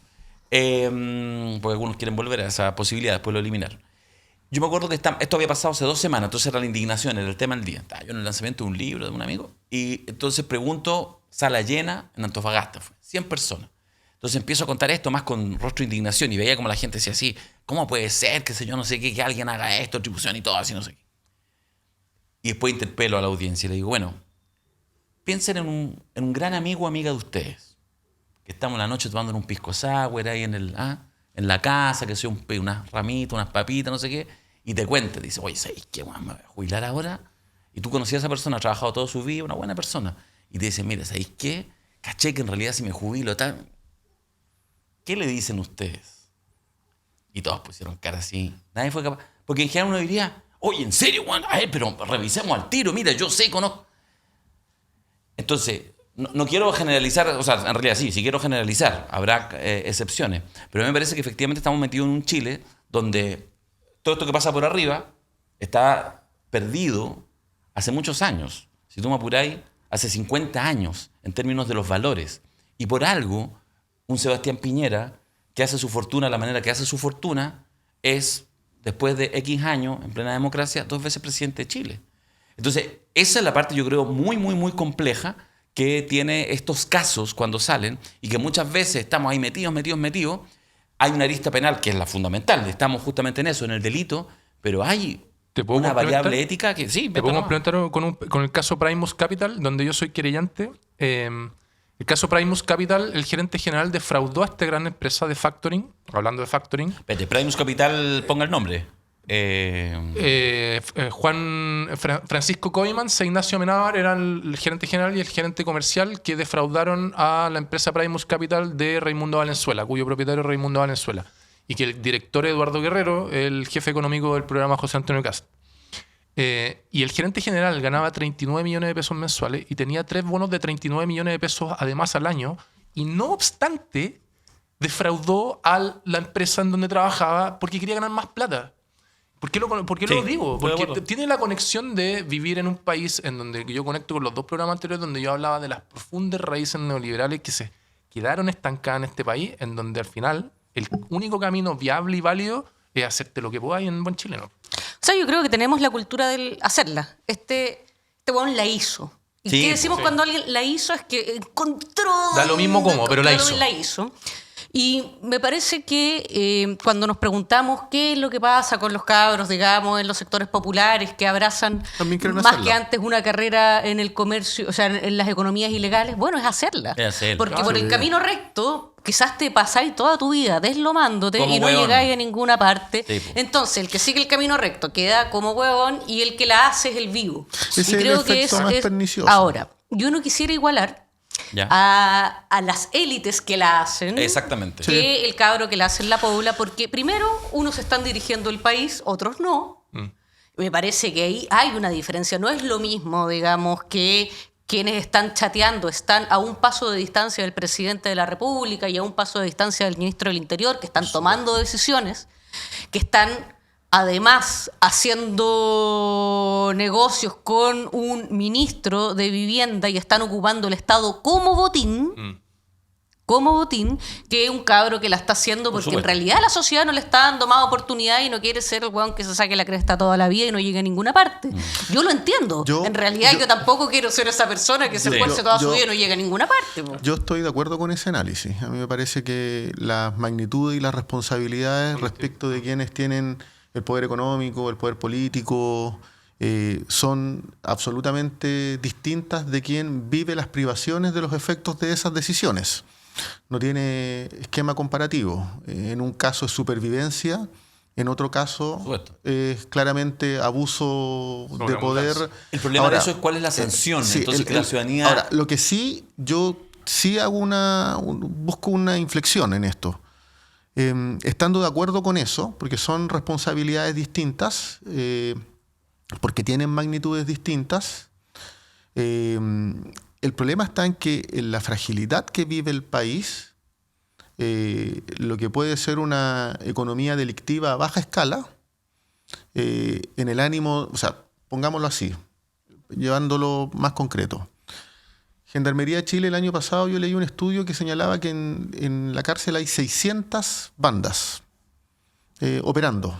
Porque algunos quieren volver a esa posibilidad, después lo eliminaron. Yo me acuerdo que esto había pasado hace 2 semanas, entonces era la indignación, era el tema del día. Estaba yo en el lanzamiento de un libro de un amigo y entonces pregunto, sala llena en Antofagasta, fue 100 personas. Entonces empiezo a contar esto más con rostro de indignación y veía como la gente decía así, ¿cómo puede ser que yo no sé qué, que alguien haga esto, atribución y todo así, no sé qué? Y después interpelo a la audiencia y le digo, bueno, piensen en un gran amigo o amiga de ustedes, que estamos en la noche tomando un pisco sour ahí en la casa, que sea unas ramitas, unas papitas, no sé qué, y te cuenta, dice, oye, ¿sabes qué? Bueno, me voy a jubilar ahora. Y tú conocías a esa persona, ha trabajado toda su vida, una buena persona. Y te dice, mira, ¿sabéis qué? Caché que en realidad si me jubilo, tal. ¿Qué le dicen ustedes? Y todos pusieron cara así. Nadie fue capaz. Porque en general uno diría, Oye, ¿en serio, Juan? A ver, pero revisemos al tiro. Mira, yo sé, conozco. Entonces, no quiero generalizar, o sea, en realidad sí quiero generalizar, habrá excepciones, pero a mí me parece que efectivamente estamos metidos en un Chile donde todo esto que pasa por arriba está perdido hace muchos años. Si tú me apuráis, hace 50 años en términos de los valores. Y por algo, un Sebastián Piñera, que hace su fortuna de la manera que hace su fortuna, es, después de X años, en plena democracia, 2 veces presidente de Chile. Entonces, esa es la parte, yo creo, muy, muy, muy compleja que tiene estos casos cuando salen y que muchas veces estamos ahí metidos. Hay una arista penal que es la fundamental, estamos justamente en eso, en el delito, pero hay una variable ética que sí. Te puedo complementar con el caso Primus Capital, donde yo soy querellante. El caso Primus Capital, el gerente general defraudó a esta gran empresa de factoring, hablando de factoring. Espérate, Primus Capital, ponga el nombre. Francisco Coimans e Ignacio Amenábar eran el gerente general y el gerente comercial que defraudaron a la empresa Primus Capital de Raimundo Valenzuela, cuyo propietario es Raimundo Valenzuela, y que el director Eduardo Guerrero, el jefe económico del programa José Antonio Cast. Y el gerente general ganaba 39 millones de pesos mensuales y tenía 3 bonos de 39 millones de pesos además al año, y no obstante defraudó a la empresa en donde trabajaba porque quería ganar más plata. ¿Por qué lo digo? Porque tiene la conexión de vivir en un país en donde yo conecto con los 2 programas anteriores donde yo hablaba de las profundas raíces neoliberales que se quedaron estancadas en este país, en donde al final el único camino viable y válido es hacerte lo que podáis en buen chileno. O sea, yo creo que tenemos la cultura de hacerla. Este huevón la hizo. ¿Y qué decimos cuando alguien la hizo? Es que encontró... Da lo mismo cómo, pero la hizo. Y me parece que cuando nos preguntamos qué es lo que pasa con los cabros, digamos, en los sectores populares que abrazan más que antes una carrera en el comercio, o sea, en las economías ilegales, bueno, es hacerla. Porque por el camino recto quizás te pasáis toda tu vida deslomándote como y no huevón. Llegáis a ninguna parte. Sí, entonces, el que sigue el camino recto queda como huevón y el que la hace es el vivo. Ese y creo que es pernicioso. Ahora, yo no quisiera igualar a las élites que la hacen. Exactamente. Que el cabro que la hace en la pobla, porque primero unos están dirigiendo el país, otros no. Me parece que ahí hay una diferencia. No es lo mismo, digamos, que quienes están chateando están a un paso de distancia del presidente de la República y a un paso de distancia del ministro del Interior, que están tomando decisiones, que están además haciendo negocios con un ministro de vivienda y están ocupando el Estado como botín, que es un cabro que la está haciendo porque en realidad la sociedad no le está dando más oportunidad y no quiere ser el weón que se saque la cresta toda la vida y no llegue a ninguna parte. Yo lo entiendo. En realidad yo tampoco quiero ser esa persona que se esfuerce toda su vida y no llega a ninguna parte. Yo estoy de acuerdo con ese análisis. A mí me parece que las magnitudes y las responsabilidades respecto de quienes tienen el poder económico, el poder político, son absolutamente distintas de quien vive las privaciones de los efectos de esas decisiones. No tiene esquema comparativo. En un caso es supervivencia, en otro caso es claramente abuso de poder. El problema de eso es cuál es la sanción. Entonces, que la ciudadanía... Ahora, lo que sí, yo sí hago busco una inflexión en esto. Estando de acuerdo con eso, porque son responsabilidades distintas, porque tienen magnitudes distintas, el problema está en que en la fragilidad que vive el país, lo que puede ser una economía delictiva a baja escala, en el ánimo, o sea, pongámoslo así, llevándolo más concreto. Gendarmería de Chile el año pasado yo leí un estudio que señalaba que en la cárcel hay 600 bandas operando.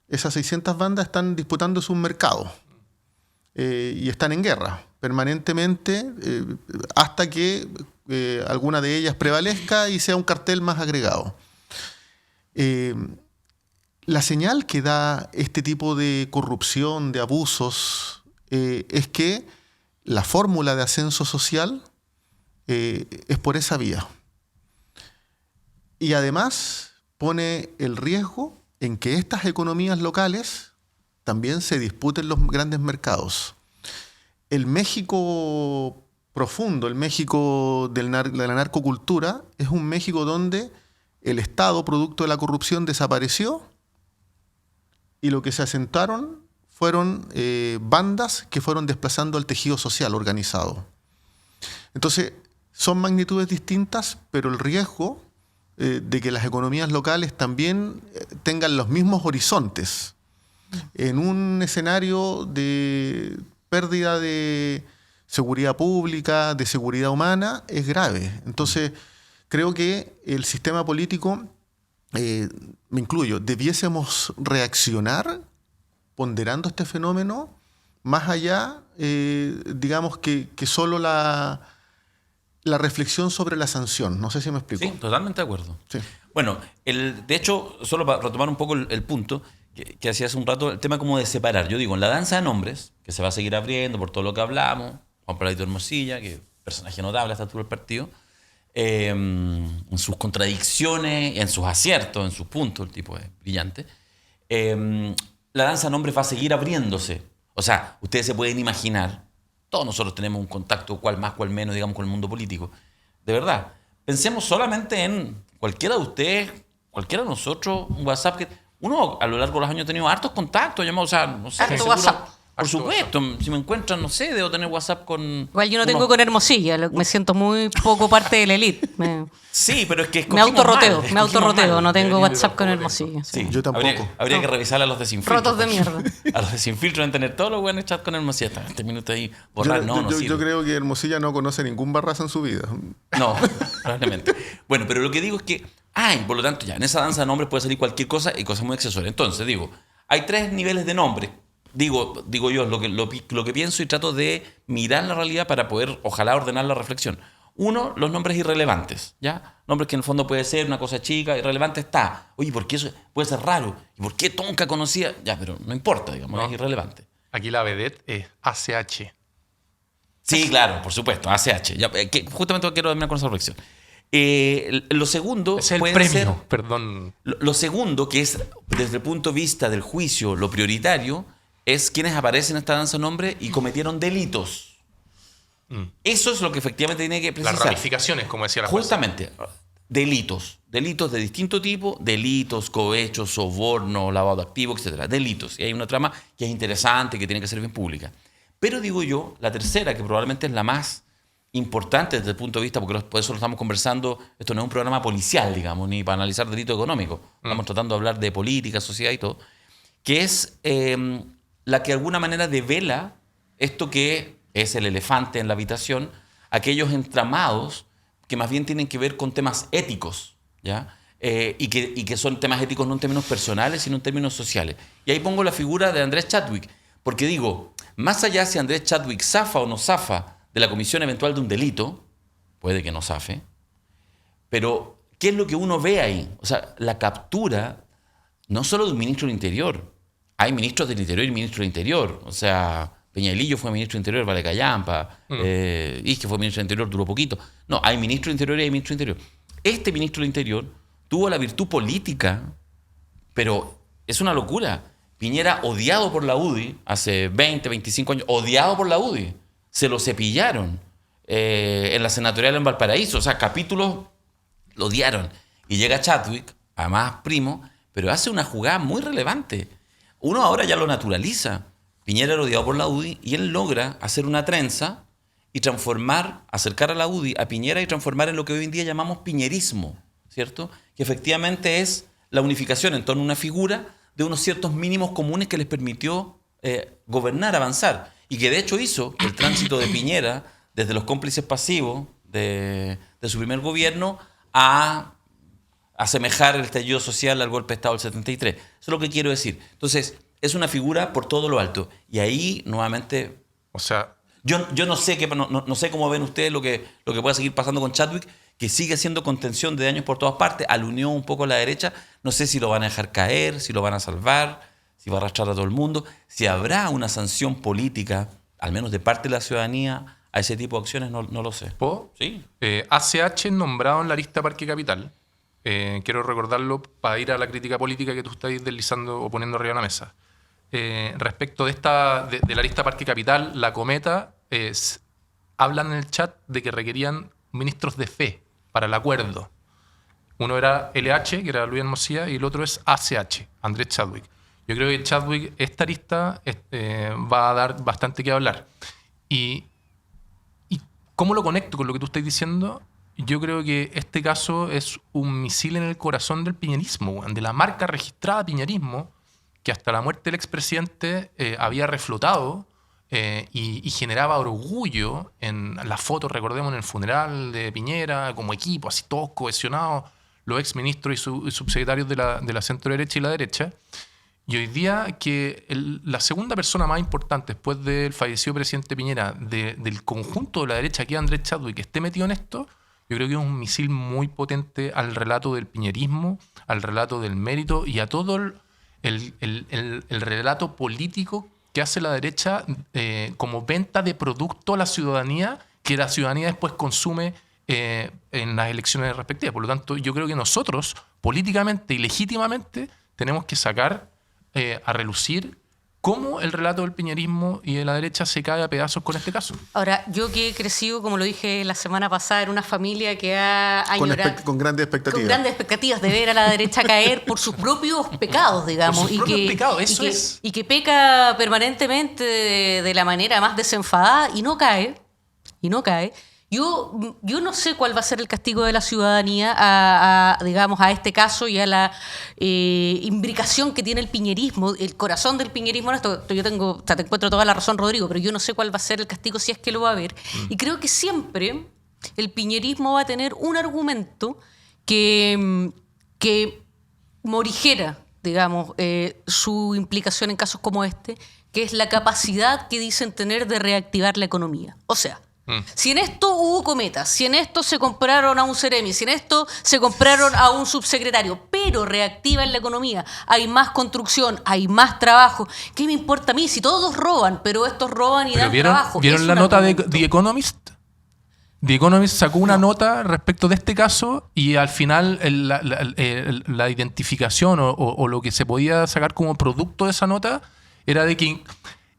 Esas 600 bandas están disputándose un mercado y están en guerra permanentemente hasta que alguna de ellas prevalezca y sea un cartel más agregado. La señal que da este tipo de corrupción, de abusos, es que la fórmula de ascenso social es por esa vía. Y además pone el riesgo en que estas economías locales también se disputen los grandes mercados. El México profundo, el México de la narcocultura, es un México donde el Estado, producto de la corrupción, desapareció y lo que se asentaron fueron bandas que fueron desplazando al tejido social organizado. Entonces, son magnitudes distintas, pero el riesgo de que las economías locales también tengan los mismos horizontes en un escenario de pérdida de seguridad pública, de seguridad humana, es grave. Entonces, creo que el sistema político, me incluyo, debiésemos reaccionar ponderando este fenómeno más allá, digamos, que solo la reflexión sobre la sanción. No sé si me explico. Sí, totalmente de acuerdo. Sí. Bueno, de hecho, solo para retomar un poco el punto que hacía hace un rato, el tema como de separar. Yo digo, en la danza de nombres, que se va a seguir abriendo por todo lo que hablamos, Juan Pablo Hermosilla, que es un personaje notable a esta altura del partido, en sus contradicciones, en sus aciertos, en sus puntos, el tipo es brillante. La danza de nombres va a seguir abriéndose. O sea, ustedes se pueden imaginar, todos nosotros tenemos un contacto, cual más, cual menos, digamos, con el mundo político. De verdad, pensemos solamente en cualquiera de ustedes, cualquiera de nosotros, un WhatsApp que uno a lo largo de los años ha tenido hartos contactos, llamados, o sea, no sé, Harto seguro, WhatsApp. por supuesto, si me encuentran, no sé, debo tener WhatsApp con... Igual yo no tengo con Hermosilla, me siento muy poco parte de la élite. Sí, pero es que Me autorroteo, escogimos mal. no tengo Debería WhatsApp ir con de Hermosilla. Sí. Sí, Yo tampoco. Habría que revisar a los desinfiltros. Rotos de mierda. A los desinfiltros deben tener todos los buenos chat con Hermosilla. Hasta este minuto ahí, borrar, no sirve. Yo creo que Hermosilla no conoce ningún Barraza en su vida. No, probablemente. Bueno, pero lo que digo es que, por lo tanto, ya en esa danza de nombres puede salir cualquier cosa y cosas muy accesorias. Entonces, digo, hay 3 niveles de nombres. Digo yo lo que pienso y trato de mirar la realidad para poder, ojalá, ordenar la reflexión. Uno, los nombres irrelevantes, ¿ya? Nombres que en el fondo puede ser una cosa chica, irrelevante está. Oye, ¿por qué eso puede ser raro? ¿Y por qué Tonka conocía? Ya, pero no importa, digamos, No. es irrelevante. Aquí la vedette es ACH. Sí, claro, por supuesto, ACH. Ya, que justamente quiero terminar con esa reflexión. Lo segundo Es el puede premio, ser... perdón. Lo segundo, que es desde el punto de vista del juicio, lo prioritario, es quienes aparecen en esta danza de nombres y cometieron delitos. Eso es lo que efectivamente tiene que precisar. Las ramificaciones, como decía la jueza. Justamente, delitos de distinto tipo, delitos, cohechos, soborno, lavado de activos, etcétera, delitos. Y hay una trama que es interesante, que tiene que ser bien pública. Pero digo yo, la tercera, que probablemente es la más importante desde el punto de vista, porque por eso lo estamos conversando, esto no es un programa policial, digamos, ni para analizar delitos económicos. Estamos tratando de hablar de política, sociedad y todo, que es la que de alguna manera devela esto que es el elefante en la habitación, aquellos entramados que más bien tienen que ver con temas éticos, ¿ya? Y que son temas éticos no en términos personales, sino en términos sociales. Y ahí pongo la figura de Andrés Chadwick, porque digo, más allá si Andrés Chadwick zafa o no zafa de la comisión eventual de un delito, puede que no zafe, pero ¿qué es lo que uno ve ahí? O sea, la captura no solo de un ministro del Interior, hay ministros del Interior y ministros del Interior, o sea, Peñalillo fue ministro del Interior, Vale Callampa, Isque fue ministro del Interior, duró poquito. No, hay ministro del Interior y hay ministro del Interior. Este ministro del Interior tuvo la virtud política, pero es una locura. Piñera, odiado por la UDI, hace 20, 25 años, odiado por la UDI. Se lo cepillaron en la senatorial en Valparaíso. O sea, capítulos lo odiaron. Y llega Chadwick, además primo, pero hace una jugada muy relevante. Uno ahora ya lo naturaliza. Piñera era odiado por la UDI y él logra hacer una trenza y acercar a la UDI a Piñera y transformar en lo que hoy en día llamamos piñerismo, ¿cierto? Que efectivamente es la unificación en torno a una figura de unos ciertos mínimos comunes que les permitió gobernar, avanzar. Y que de hecho hizo que el tránsito de Piñera, desde los cómplices pasivos de su primer gobierno, a asemejar el estallido social al golpe de Estado del 73. Eso es lo que quiero decir. Entonces, es una figura por todo lo alto. Y ahí, nuevamente... O sea... Yo no sé no sé cómo ven ustedes lo que pueda seguir pasando con Chadwick, que sigue siendo contención de daños por todas partes, alineó un poco a la derecha. No sé si lo van a dejar caer, si lo van a salvar, si va a arrastrar a todo el mundo, si habrá una sanción política, al menos de parte de la ciudadanía, a ese tipo de acciones, no lo sé. ¿Puedo? Sí. ACH nombrado en la lista Parque Capital. Quiero recordarlo para ir a la crítica política que tú estás deslizando o poniendo arriba de la mesa. Respecto de la lista Parque Capital, la Cometa hablan en el chat de que requerían ministros de fe para el acuerdo. Uno era LH, que era Luis Hermosilla, y el otro es ACH, Andrés Chadwick. Yo creo que Chadwick, esta arista va a dar bastante que hablar. Y ¿cómo lo conecto con lo que tú estás diciendo? Yo creo que este caso es un misil en el corazón del piñerismo, de la marca registrada piñerismo, que hasta la muerte del expresidente había reflotado y generaba orgullo en las fotos, recordemos, en el funeral de Piñera, como equipo, así todos cohesionados, los exministros y subsecretarios de la centro derecha y la derecha. Y hoy día que la segunda persona más importante después del fallecido presidente Piñera del conjunto de la derecha, que es Andrés Chadwick, que esté metido en esto, yo creo que es un misil muy potente al relato del piñerismo, al relato del mérito y a todo el relato político que hace la derecha como venta de producto a la ciudadanía, que la ciudadanía después consume en las elecciones respectivas. Por lo tanto, yo creo que nosotros, políticamente y legítimamente, tenemos que sacar a relucir cómo el relato del piñerismo y de la derecha se cae a pedazos con este caso. Ahora, yo que he crecido, como lo dije la semana pasada, en una familia que ha añorado... Con grandes expectativas. Con grandes expectativas de ver a la derecha caer por sus propios pecados, digamos. Por sus propios pecados, eso es. Y que peca permanentemente de la manera más desenfadada y no cae. Yo no sé cuál va a ser el castigo de la ciudadanía digamos, a este caso y a la imbricación que tiene el piñerismo, el corazón del piñerismo en esto. Te encuentro toda la razón, Rodrigo, pero yo no sé cuál va a ser el castigo si es que lo va a haber. Y creo que siempre el piñerismo va a tener un argumento que morigera, digamos, su implicación en casos como este, que es la capacidad que dicen tener de reactivar la economía. O sea, si en esto hubo cometas, si en esto se compraron a un Ceremi, si en esto se compraron a un subsecretario, pero reactivan la economía, hay más construcción, hay más trabajo, ¿qué me importa a mí? Si todos roban, pero estos roban y dan trabajo. ¿Vieron la nota de The Economist? The Economist sacó una nota respecto de este caso y al final la identificación o lo que se podía sacar como producto de esa nota era de que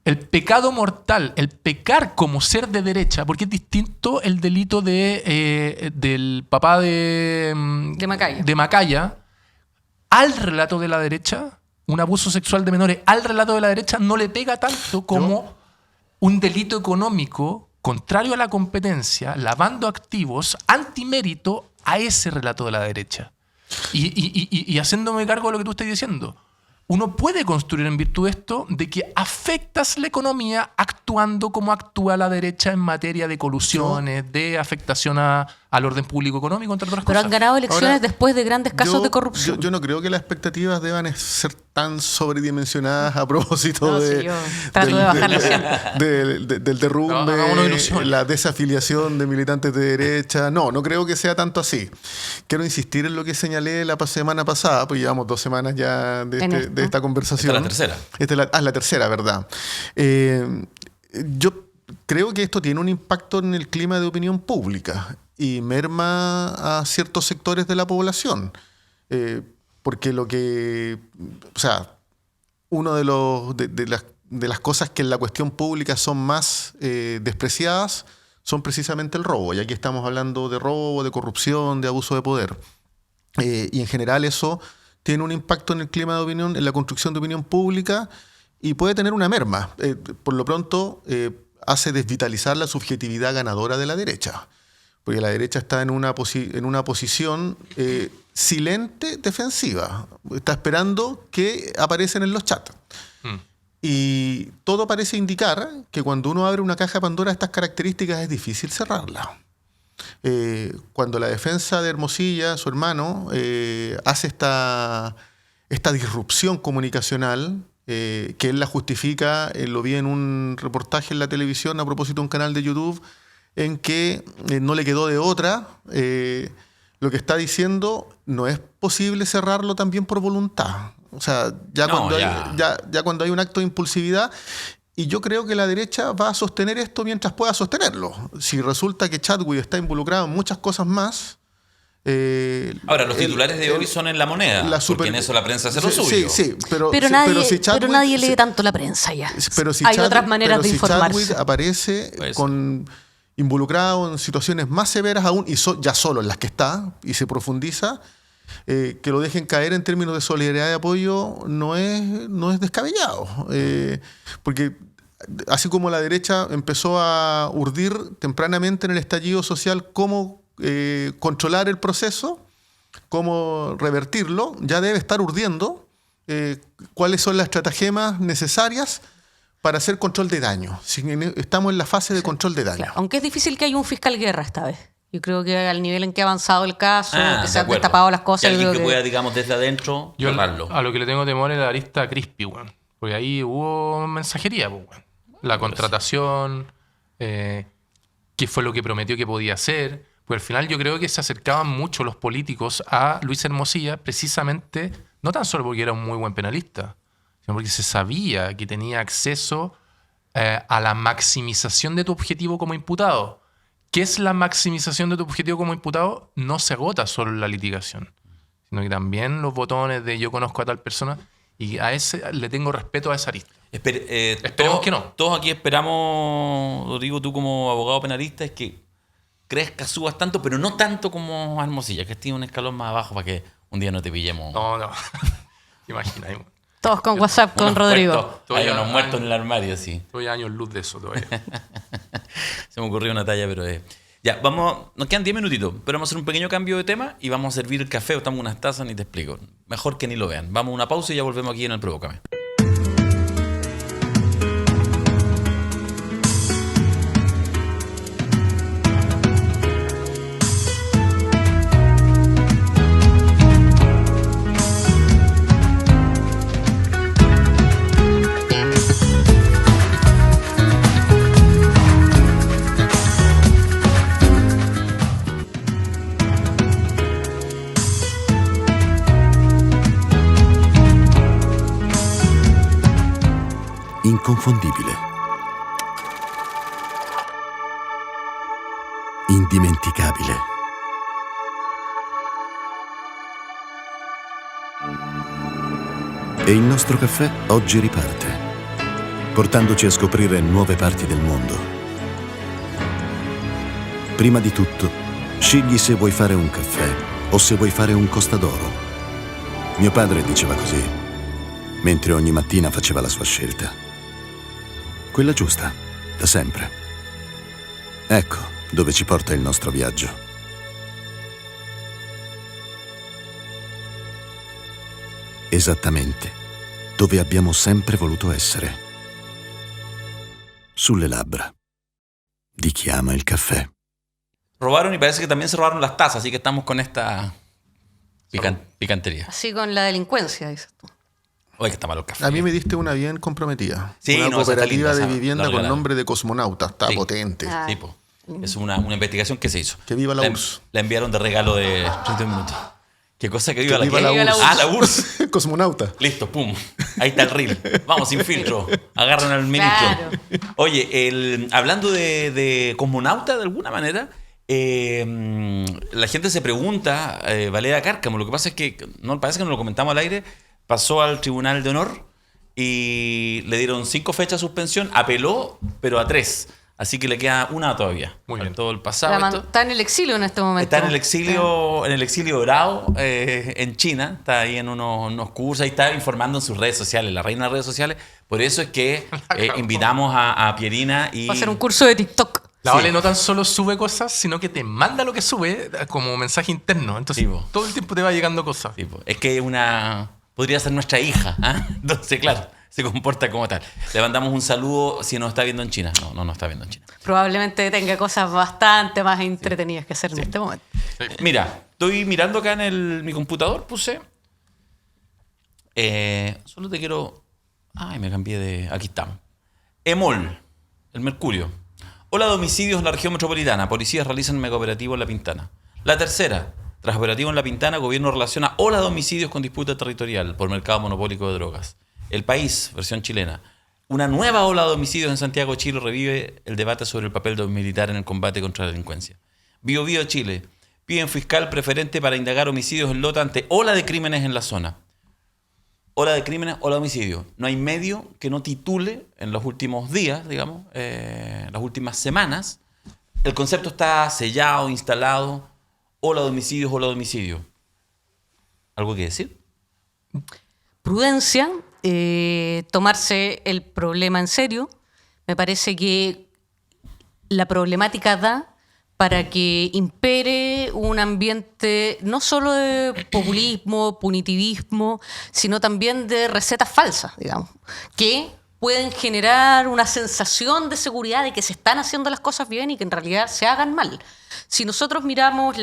el pecado mortal, el pecar como ser de derecha, porque es distinto el delito del papá de Macaya al relato de la derecha, un abuso sexual de menores al relato de la derecha no le pega tanto como un delito económico contrario a la competencia, lavando activos, antimérito a ese relato de la derecha. Y haciéndome cargo de lo que tú estás diciendo. Uno puede construir en virtud de esto de que afectas la economía actuando como actúa la derecha en materia de colusiones, de afectación al orden público económico, entre otras Pero cosas. han ganado elecciones ahora, después de grandes casos de corrupción. Yo no creo que las expectativas deban ser tan sobredimensionadas a propósito del derrumbe, la desafiliación de militantes de derecha. No creo que sea tanto así. Quiero insistir en lo que señalé la semana pasada, pues llevamos 2 semanas ya de esta conversación. Esta es la tercera. La tercera, ¿verdad? Yo creo que esto tiene un impacto en el clima de opinión pública y merma a ciertos sectores de la población. Porque uno de las cosas que en la cuestión pública son más despreciadas son precisamente el robo. Y aquí estamos hablando de robo, de corrupción, de abuso de poder. Y en general eso tiene un impacto en el clima de opinión, en la construcción de opinión pública y puede tener una merma. Por lo pronto hace desvitalizar la subjetividad ganadora de la derecha. Porque la derecha está en una posición silente, defensiva. Está esperando que aparecen en los chats. Y todo parece indicar que cuando uno abre una caja de Pandora de estas características es difícil cerrarla. Cuando la defensa de Hermosilla, su hermano, hace esta disrupción comunicacional, que él la justifica, lo vi en un reportaje en la televisión a propósito de un canal de YouTube, en que no le quedó de otra. Lo que está diciendo no es posible cerrarlo también por voluntad. O sea, cuando hay un acto de impulsividad, y yo creo que la derecha va a sostener esto mientras pueda sostenerlo. Si resulta que Chadwick está involucrado en muchas cosas más... Ahora, los titulares de hoy son en La Moneda, porque en eso la prensa hace lo suyo. Sí, pero nadie lee tanto la prensa ya. Hay otras maneras de informarse. Chadwick aparece involucrado en situaciones más severas aún, y ya solo en las que está, y se profundiza, que lo dejen caer en términos de solidaridad y apoyo no es descabellado. Porque así como la derecha empezó a urdir tempranamente en el estallido social cómo controlar el proceso, cómo revertirlo, ya debe estar urdiendo cuáles son las estratagemas necesarias para hacer control de daño. Estamos en la fase de control de daño. Claro, aunque es difícil que haya un fiscal guerra esta vez. Yo creo que al nivel en que ha avanzado el caso, que se han destapado las cosas... Que alguien yo que creo pueda, digamos, desde adentro, Yo cerrarlo. a lo que le tengo temor es la arista Crispy, weón. Porque ahí hubo mensajería, pues, weón. La contratación, qué fue lo que prometió que podía hacer. Pues al final yo creo que se acercaban mucho los políticos a Luis Hermosilla precisamente, no tan solo porque era un muy buen penalista, sino porque se sabía que tenía acceso a la maximización de tu objetivo como imputado. ¿Qué es la maximización de tu objetivo como imputado? No se agota solo en la litigación, sino que también los botones de yo conozco a tal persona y a ese le tengo respeto a esa arista. Esperemos que no. Todos aquí esperamos, Rodrigo, tú como abogado penalista, es que crezcas, subas tanto, pero no tanto como Hermosilla, que esté un escalón más abajo para que un día no te pillemos. No. Imagina. Todos con WhatsApp con Rodrigo. Hay unos muertos en el armario, sí. Estoy años luz de eso todavía. Se me ocurrió una talla, pero... Ya, nos quedan 10 minutitos, pero vamos a hacer un pequeño cambio de tema y vamos a servir el café o estamos unas tazas, ni te explico. Mejor que ni lo vean. Vamos a una pausa y ya volvemos aquí en el Provócame. Inconfondibile. Indimenticabile. E il nostro caffè oggi riparte, portandoci a scoprire nuove parti del mondo. Prima di tutto, scegli se vuoi fare un caffè o se vuoi fare un Costa d'Oro. Mio padre diceva così, mentre ogni mattina faceva la sua scelta. Quella giusta, da sempre. Ecco dove ci porta il nostro viaggio. Esattamente dove abbiamo sempre voluto essere. Sulle labbra di chi ama il caffè. Robaron y parece que también se robaron las tazas, así que estamos con esta picantería. Así con la delincuencia, dices tú. Oye, que está malo el café. A mí me diste una bien comprometida. Sí, una no, esa está cooperativa linda, de esa vivienda la con regalaron. nombre de cosmonauta. Está Sí. potente. Ah. Sí, po. Es una investigación que se hizo. Que viva la URSS. La enviaron de regalo de 30 minutos. ¿Qué cosa que viva Que viva qué? la Viva la URSS. Ah, la URSS. Cosmonauta. Listo, pum. Ahí está el reel. Vamos, sin filtro. Agarran al ministro. Claro. Oye, hablando de cosmonauta, de alguna manera, la gente se pregunta, Valeria Cárcamo, lo que pasa es que, parece que no lo comentamos al aire, pasó al Tribunal de Honor y le dieron 5 fechas de suspensión, apeló, pero a 3. Así que le queda una todavía. Muy bien. Todo el pasado. Está en el exilio en este momento. Está en el exilio dorado en China, está ahí en unos cursos, ahí está informando en sus redes sociales, la reina de las redes sociales. Por eso es que invitamos a Pierina y... Va a hacer un curso de TikTok. La Sí. Vale no tan solo sube cosas, sino que te manda lo que sube como mensaje interno. Entonces, Sí, po. todo el tiempo te va llegando cosas. Sí, po. Es que podría ser nuestra hija, ¿ah? Entonces, claro, se comporta como tal. Le mandamos un saludo si nos está viendo en China. No nos está viendo en China. Probablemente tenga cosas bastante más entretenidas que hacer en este momento. Mira, estoy mirando acá en mi computador, puse... solo te quiero... Ay, me cambié de... Aquí estamos. EMOL, el Mercurio. Ola de homicidios en la región metropolitana. Policías realizan mega operativo en La Pintana. La tercera. Tras operativo en La Pintana, gobierno relaciona ola de homicidios con disputa territorial por mercado monopólico de drogas. El País, versión chilena. Una nueva ola de homicidios en Santiago, Chile, revive el debate sobre el papel de los militares en el combate contra la delincuencia. Bio Bio, Chile. Piden fiscal preferente para indagar homicidios en Lota ante ola de crímenes en la zona. Ola de crímenes, ola de homicidios. No hay medio que no titule en los últimos días, digamos, las últimas semanas. El concepto está sellado, instalado. Ola de homicidios, ola de homicidios. ¿Algo que decir? Prudencia, tomarse el problema en serio. Me parece que la problemática da para que impere un ambiente no solo de populismo, punitivismo, sino también de recetas falsas, digamos, que pueden generar una sensación de seguridad de que se están haciendo las cosas bien y que en realidad se hagan mal. Si nosotros miramos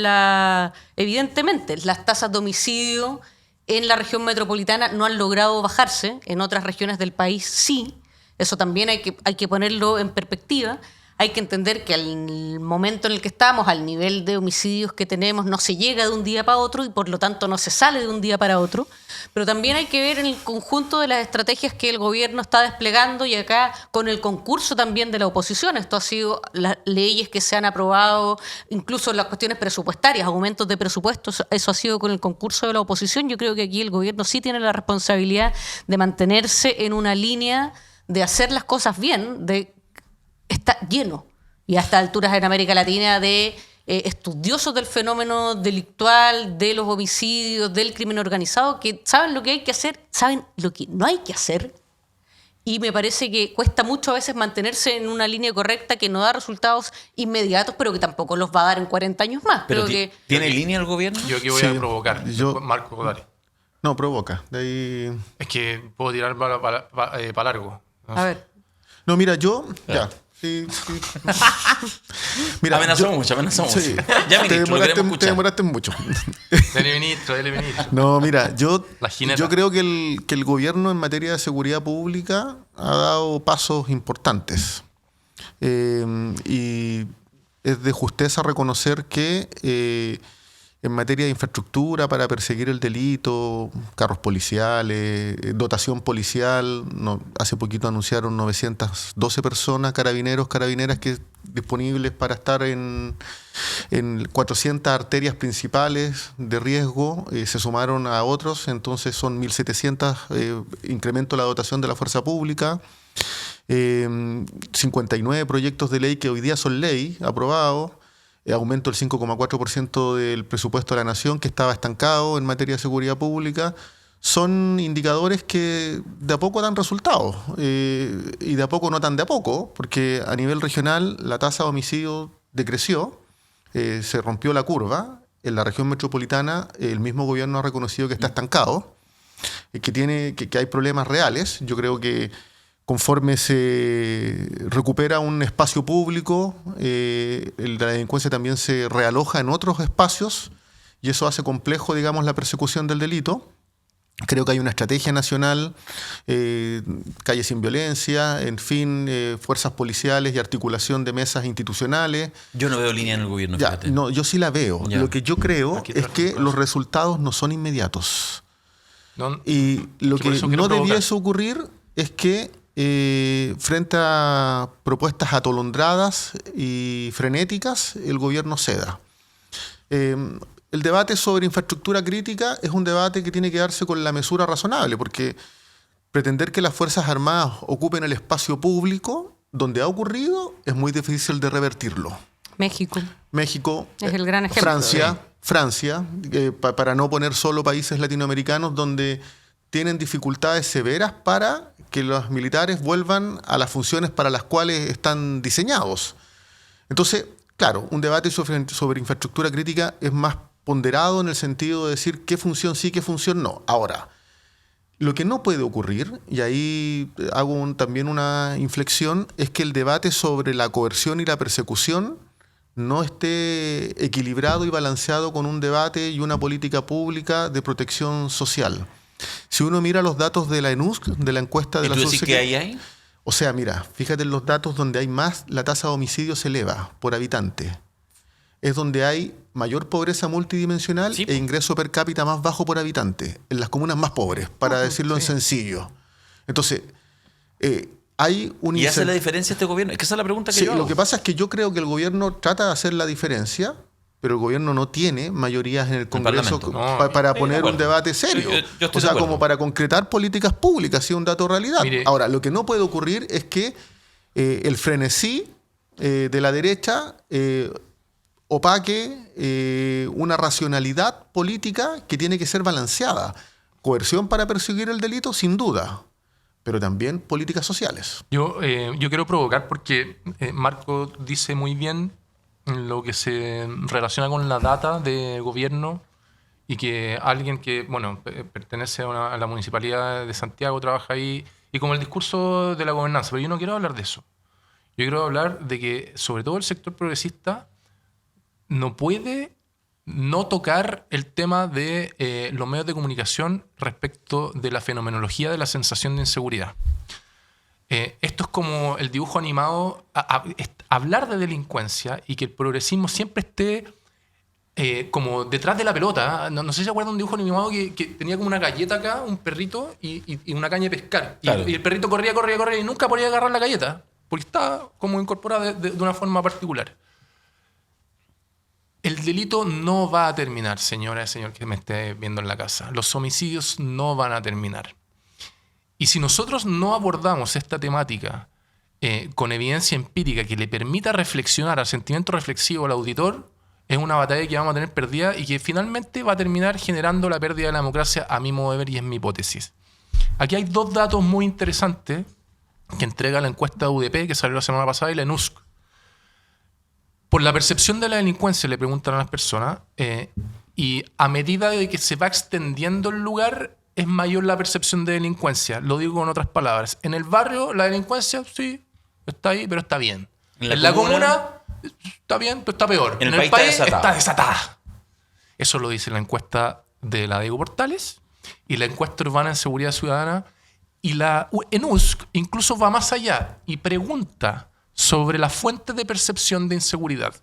evidentemente las tasas de homicidio en la región metropolitana no han logrado bajarse, en otras regiones del país sí, eso también hay que ponerlo en perspectiva. Hay que entender que al momento en el que estamos, al nivel de homicidios que tenemos, no se llega de un día para otro y por lo tanto no se sale de un día para otro. Pero también hay que ver en el conjunto de las estrategias que el gobierno está desplegando y acá con el concurso también de la oposición. Esto ha sido las leyes que se han aprobado, incluso las cuestiones presupuestarias, aumentos de presupuestos, eso ha sido con el concurso de la oposición. Yo creo que aquí el gobierno sí tiene la responsabilidad de mantenerse en una línea de hacer las cosas bien, está lleno, y a estas alturas en América Latina, de estudiosos del fenómeno delictual, de los homicidios, del crimen organizado, que saben lo que hay que hacer, saben lo que no hay que hacer, y me parece que cuesta mucho a veces mantenerse en una línea correcta que no da resultados inmediatos, pero que tampoco los va a dar en 40 años más. Pero Creo que ¿tiene línea el gobierno? Yo aquí voy a provocar. Marco, dale. No, provoca. De ahí... Es que puedo tirar para largo. No a sé. ver, No, mira, yo... Ya. Sí. Mira, Amenazó yo- mucho. Sí. Ya, ministro, lo queremos te escuchar. demoraste mucho. Dele, ministro. No, mira, yo La jineta. creo que el gobierno en materia de seguridad pública ha dado pasos importantes. Y es de justeza reconocer que en materia de infraestructura para perseguir el delito, carros policiales, dotación policial, hace poquito anunciaron 912 personas, carabineras que disponibles para estar en 400 arterias principales de riesgo, se sumaron a otros, entonces son 1.700 incremento de la dotación de la fuerza pública. 59 proyectos de ley que hoy día son ley, aprobados. Aumento del 5,4% del presupuesto de la nación, que estaba estancado en materia de seguridad pública. Son indicadores que de a poco dan resultados, y de a poco no tan de a poco, porque a nivel regional la tasa de homicidio decreció, se rompió la curva. En la región metropolitana el mismo gobierno ha reconocido que está estancado, que hay problemas reales. Yo creo que conforme se recupera un espacio público, la delincuencia también se realoja en otros espacios y eso hace complejo, digamos, la persecución del delito. Creo que hay una estrategia nacional, calles sin violencia, en fin, fuerzas policiales y articulación de mesas institucionales. Yo no veo línea en el gobierno, Ya, fíjate. no, yo sí la veo. Ya. Lo que yo creo Aquí es traje que un los resultados no son inmediatos. No, Y lo que por que eso quiero no provocar. debiese ocurrir es que frente a propuestas atolondradas y frenéticas, el gobierno ceda. El debate sobre infraestructura crítica es un debate que tiene que darse con la mesura razonable, porque pretender que las Fuerzas Armadas ocupen el espacio público donde ha ocurrido es muy difícil de revertirlo. México. México, Es el gran ejemplo. Francia, para no poner solo países latinoamericanos donde tienen dificultades severas para que los militares vuelvan a las funciones para las cuales están diseñados. Entonces, claro, un debate sobre infraestructura crítica es más ponderado en el sentido de decir qué función sí, qué función no. Ahora, lo que no puede ocurrir, y ahí hago también una inflexión, es que el debate sobre la coerción y la persecución no esté equilibrado y balanceado con un debate y una política pública de protección social. Si uno mira los datos de la ENUSC, de la encuesta de ¿Y la tú decís Sociedad, que ahí hay? o sea, mira, fíjate en los datos donde hay más, la tasa de homicidio se eleva por habitante. Es donde hay mayor pobreza multidimensional Sí. e ingreso per cápita más bajo por habitante, en las comunas más pobres, para decirlo en sencillo. Entonces, hay un ¿Y hace incen- la diferencia este gobierno? Es que esa es la pregunta que Sí, yo hago. lo que pasa es que yo creo que el gobierno trata de hacer la diferencia, pero el gobierno no tiene mayorías en el Congreso Parlamento. No, para estoy de poner un acuerdo. debate serio. Yo estoy O de sea, acuerdo. como para concretar políticas públicas, sí, un dato realidad. Mire. Ahora, lo que no puede ocurrir es que el frenesí de la derecha opaque una racionalidad política que tiene que ser balanceada. Coerción para perseguir el delito, sin duda, pero también políticas sociales. Yo quiero provocar porque Marco dice muy bien lo que se relaciona con la data de gobierno y que alguien que, bueno, pertenece a la Municipalidad de Santiago, trabaja ahí, y como el discurso de la gobernanza, pero yo no quiero hablar de eso. Yo quiero hablar de que, sobre todo el sector progresista, no puede no tocar el tema de los medios de comunicación respecto de la fenomenología de la sensación de inseguridad. Esto es como el dibujo animado, hablar de delincuencia y que el progresismo siempre esté como detrás de la pelota. No sé si se acuerdan de un dibujo animado que tenía como una galleta acá, un perrito y una caña de pescar. Claro. Y el perrito corría y nunca podía agarrar la galleta porque está como incorporada de una forma particular. El delito no va a terminar, señora y señor que me esté viendo en la casa. Los homicidios no van a terminar. Y si nosotros no abordamos esta temática con evidencia empírica que le permita reflexionar al sentimiento reflexivo al auditor, es una batalla que vamos a tener perdida y que finalmente va a terminar generando la pérdida de la democracia, a mi modo de ver, y es mi hipótesis. Aquí hay dos datos muy interesantes que entrega la encuesta de UDP que salió la semana pasada y la ENUSC. Por la percepción de la delincuencia, le preguntan a las personas, y a medida de que se va extendiendo el lugar, es mayor la percepción de delincuencia. Lo digo con otras palabras. En el barrio, la delincuencia, sí, está ahí, pero está bien. En la comuna, está bien, pero está peor. En el país está desatada. Eso lo dice la encuesta de la Diego Portales y la encuesta urbana en seguridad ciudadana. Y la ENUSC incluso va más allá y pregunta sobre la fuente de percepción de inseguridad.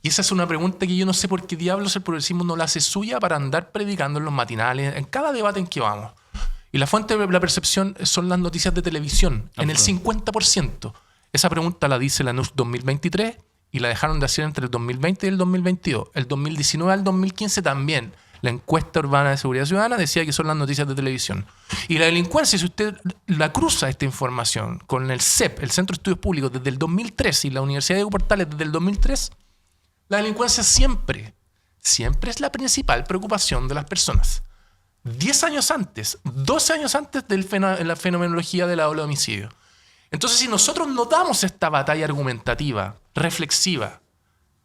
Y esa es una pregunta que yo no sé por qué diablos el progresismo no la hace suya para andar predicando en los matinales, en cada debate en que vamos. Y la fuente de la percepción son las noticias de televisión, en el 50%. Esa pregunta la dice la ENUSC 2023 y la dejaron de hacer entre el 2020 y el 2022. El 2019 al 2015 también. La encuesta urbana de seguridad ciudadana decía que son las noticias de televisión. Y la delincuencia, si usted la cruza esta información con el CEP, el Centro de Estudios Públicos, desde el 2003 y la Universidad de Diego Portales desde el 2003, la delincuencia siempre es la principal preocupación de las personas. 10 años antes, 12 años antes de la fenomenología de la ola de homicidio. Entonces, si nosotros no damos esta batalla argumentativa, reflexiva,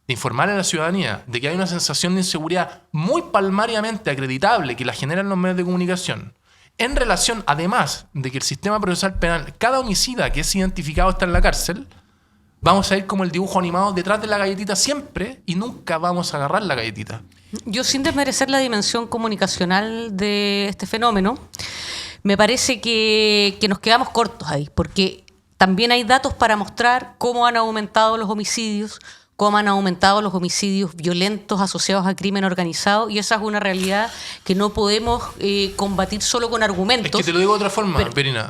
de informar a la ciudadanía de que hay una sensación de inseguridad muy palmariamente acreditable que la generan los medios de comunicación, en relación, además, de que el sistema procesal penal, cada homicida que es identificado está en la cárcel, vamos a ir como el dibujo animado detrás de la galletita siempre y nunca vamos a agarrar la galletita. Yo, sin desmerecer la dimensión comunicacional de este fenómeno, me parece que nos quedamos cortos ahí, porque también hay datos para mostrar cómo han aumentado los homicidios, cómo han aumentado los homicidios violentos asociados a crimen organizado, y esa es una realidad que no podemos combatir solo con argumentos. Es que te lo digo de otra forma, Verina.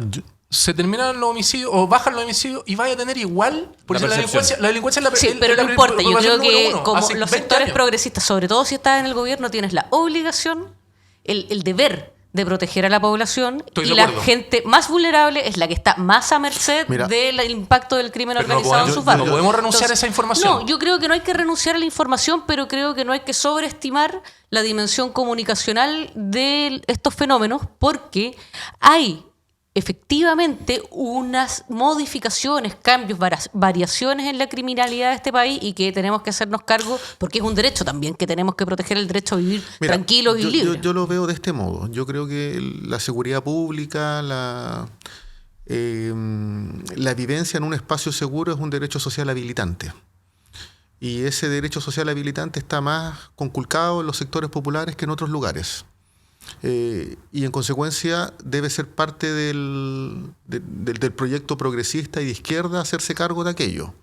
Se terminan los homicidios o bajan los homicidios y vaya a tener igual, porque la delincuencia es la sí, pero no importa. Yo creo que como los sectores progresistas, sobre todo si estás en el gobierno, tienes la obligación, el deber de proteger a la población, y la gente más vulnerable es la que está más a merced del impacto del crimen organizado en sus barrios. No podemos renunciar a esa información. No, yo creo que no hay que renunciar a la información, pero creo que no hay que sobreestimar la dimensión comunicacional de estos fenómenos, porque hay efectivamente unas modificaciones, cambios, variaciones en la criminalidad de este país, y que tenemos que hacernos cargo, porque es un derecho también, que tenemos que proteger el derecho a vivir tranquilos y libres. Yo lo veo de este modo. Yo creo que la seguridad pública, la vivencia en un espacio seguro es un derecho social habilitante. Y ese derecho social habilitante está más conculcado en los sectores populares que en otros lugares. Y en consecuencia debe ser parte del proyecto progresista y de izquierda hacerse cargo de aquello.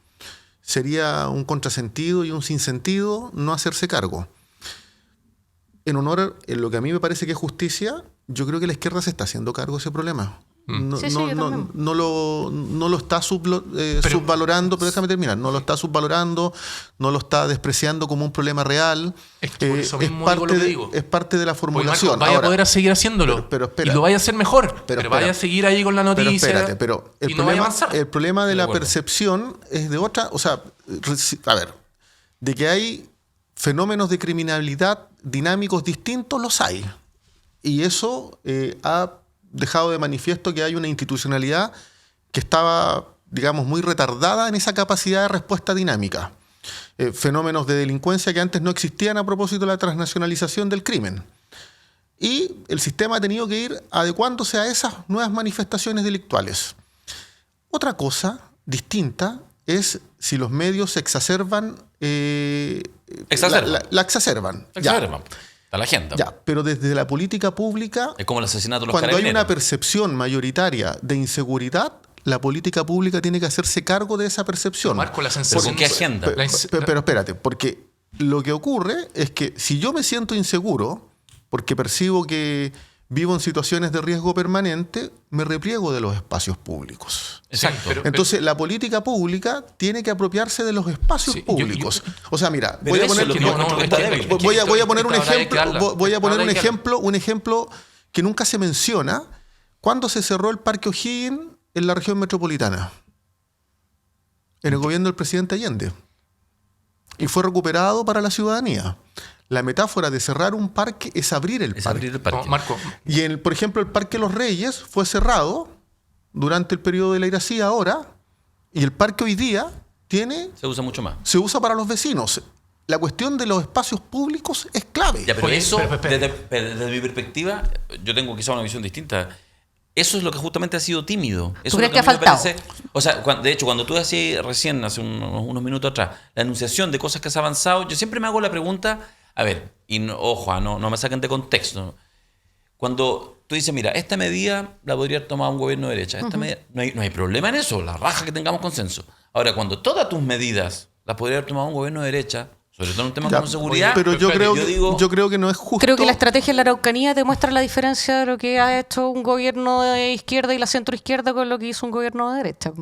Sería un contrasentido y un sinsentido no hacerse cargo. En honor a lo que a mí me parece que es justicia, yo creo que la izquierda se está haciendo cargo de ese problema. No lo está subvalorando, pero déjame terminar. No lo está subvalorando, no lo está despreciando como un problema real. Es que por eso mismo es parte de la formulación. Marco, vaya a poder seguir haciéndolo. Pero espera, y lo vaya a hacer mejor. Pero vaya a seguir ahí con la noticia. El problema de la percepción es de otra. O sea, a ver, De que hay fenómenos de criminalidad dinámicos distintos, los hay. Y eso ha dejado de manifiesto que hay una institucionalidad que estaba, digamos, muy retardada en esa capacidad de respuesta dinámica. Fenómenos de delincuencia que antes no existían a propósito de la transnacionalización del crimen. Y el sistema ha tenido que ir adecuándose a esas nuevas manifestaciones delictuales. Otra cosa distinta es si los medios exacerban. La exacerban. Exacerban. Está la agenda. Ya, pero desde la política pública, Es como el asesinato de los cuando hay carabineros. una percepción mayoritaria de inseguridad, la política pública tiene que hacerse cargo de esa percepción. Marco, la ¿Pero sensación... con qué agenda? Pero espérate, porque lo que ocurre es que si yo me siento inseguro, porque percibo que vivo en situaciones de riesgo permanente, me repliego de los espacios públicos. Exacto. pero- Entonces, la política pública tiene que apropiarse de los espacios Sí, públicos. O sea, mira, Pero voy a eso poner, es lo que no, yo encuentro no, que es está que- débil. voy a poner un esta habrá que ejemplo, darla. voy a poner Habrá un que darla. ejemplo que nunca se menciona. ¿Cuándo se cerró el Parque O'Higgins en la región metropolitana? En el gobierno del presidente Allende. Y fue recuperado para la ciudadanía. La metáfora de cerrar un parque es abrir el Es parque. abrir el parque. No, Marco, Y, por ejemplo, el Parque Los Reyes fue cerrado durante el periodo de la Iracía ahora, y el parque hoy día Se usa mucho más. se usa para los vecinos. La cuestión de los espacios públicos es clave. Ya, pero Oye, eso, espera. desde mi perspectiva, yo tengo quizá una visión distinta. Eso es lo que justamente ha sido tímido. Eso crees es lo que ha a mí me faltado? parece- o sea, de hecho, cuando tú decías recién, hace unos minutos atrás, la enunciación de cosas que has avanzado, yo siempre me hago la pregunta, a ver, y ojo, no me saquen de contexto. Cuando tú dices, mira, esta medida la podría tomar un gobierno de derecha, esta medida, no hay problema en eso, la raja que tengamos consenso. Ahora, cuando todas tus medidas las podría haber tomado un gobierno de derecha, sobre todo en un tema Ya, como seguridad, pero yo espérate, creo que no es justo. Creo que la estrategia en la Araucanía demuestra la diferencia de lo que ha hecho un gobierno de izquierda y la centroizquierda con lo que hizo un gobierno de derecha.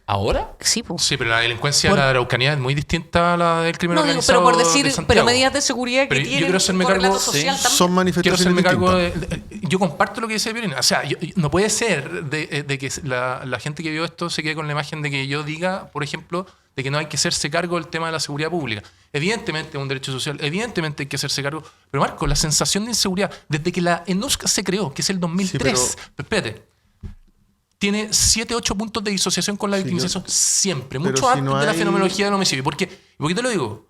¿ahora? Sí, pues. sí, pero la delincuencia de la Araucanía es muy distinta a la del crimen No digo, organizado pero por decir, de pero Santiago. medidas de seguridad que Pero yo tienen quiero hacerme un correlato cargo- social Sí. también. Son Quiero manifestaciones hacerme cargo distintas. yo comparto lo que dice Violina. O sea, no puede ser de que la gente que vio esto se quede con la imagen de que yo diga, por ejemplo, de que no hay que hacerse cargo del tema de la seguridad pública. Evidentemente es un derecho social, evidentemente hay que hacerse cargo. Pero Marco, la sensación de inseguridad, desde que la ENUSC se creó, que es el 2003, Sí, pero espérate, tiene 7, 8 puntos de disociación con la victimización siempre, pero mucho si antes no de la hay- fenomenología del homicidio. ¿Por qué te lo digo?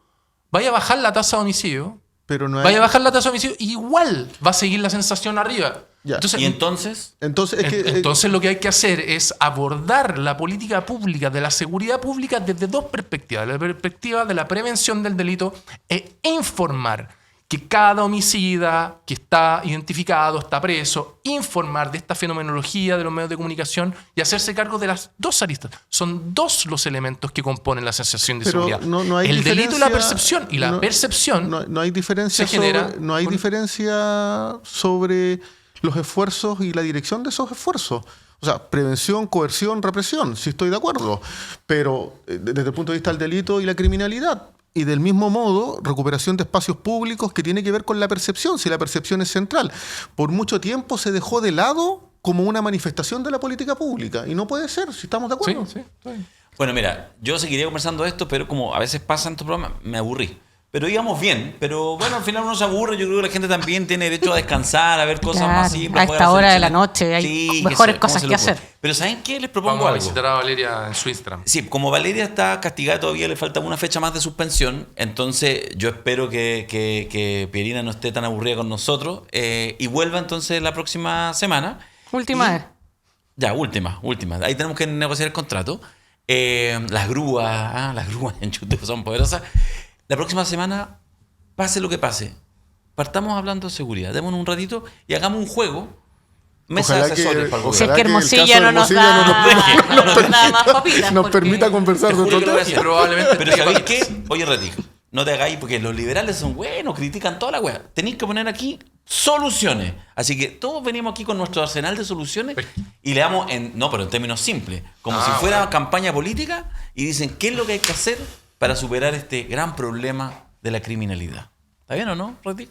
Vaya a bajar la tasa de homicidio, Pero no hay- vaya a bajar la tasa de homicidio, igual va a seguir la sensación arriba. Ya. Entonces, Y entonces, Entonces, es que, entonces lo que hay que hacer es abordar la política pública de la seguridad pública desde dos perspectivas. La perspectiva de la prevención del delito e informar que cada homicida que está identificado, está preso, informar de esta fenomenología de los medios de comunicación y hacerse cargo de las dos aristas. Son dos los elementos que componen la sensación de pero seguridad. no hay el delito y la diferencia- percepción. Y la no- percepción... no hay diferencia se genera sobre, no hay con- diferencia sobre los esfuerzos y la dirección de esos esfuerzos. O sea, prevención, coerción, represión, sí estoy de acuerdo. Pero desde el punto de vista del delito y la criminalidad. Y del mismo modo, recuperación de espacios públicos que tiene que ver con la percepción, si la percepción es central. Por mucho tiempo se dejó de lado como una manifestación de la política pública. Y no puede ser, si estamos de Sí, acuerdo. sí, está bien. bueno, mira, yo seguiría conversando esto, pero como a veces pasa en estos programas, me aburrí. Pero íbamos bien, pero bueno, al final uno se aburre, yo creo que la gente también tiene derecho a descansar, a ver cosas Claro, más simples. a poder esta hacer hora de la chile. noche hay Sí, mejores ¿cómo cosas se que le ocurre? hacer. Pero ¿saben qué? Les propongo Vamos a algo. visitar a Valeria en su Instagram. Sí, como Valeria está castigada todavía, le falta una fecha más de suspensión, entonces yo espero que Pierina no esté tan aburrida con nosotros y vuelva entonces la próxima semana. Última Y- vez. Ya, última. Ahí tenemos que negociar el contrato. Las grúas en YouTube son poderosas. La próxima semana, pase lo que pase, partamos hablando de seguridad. Démonos un ratito y hagamos un juego. Mesa de Ojalá que- asesores para el Si es gobierno. que que el Hermosilla caso de no nos Hermosilla da, no nos da más papitas. Nos porque- permita conversar Te de juro otro que lo voy a tema. hacer. Probablemente Pero tenga ¿sabéis papitas. qué? Oye, Retich, no te hagáis porque los liberales son buenos, critican toda la weá. Tenéis que poner aquí soluciones. Así que todos venimos aquí con nuestro arsenal de soluciones y le damos pero en términos simples, como si fuera bueno. campaña política y dicen qué es lo que hay que hacer para superar este gran problema de la criminalidad. ¿Está bien o no, Retich?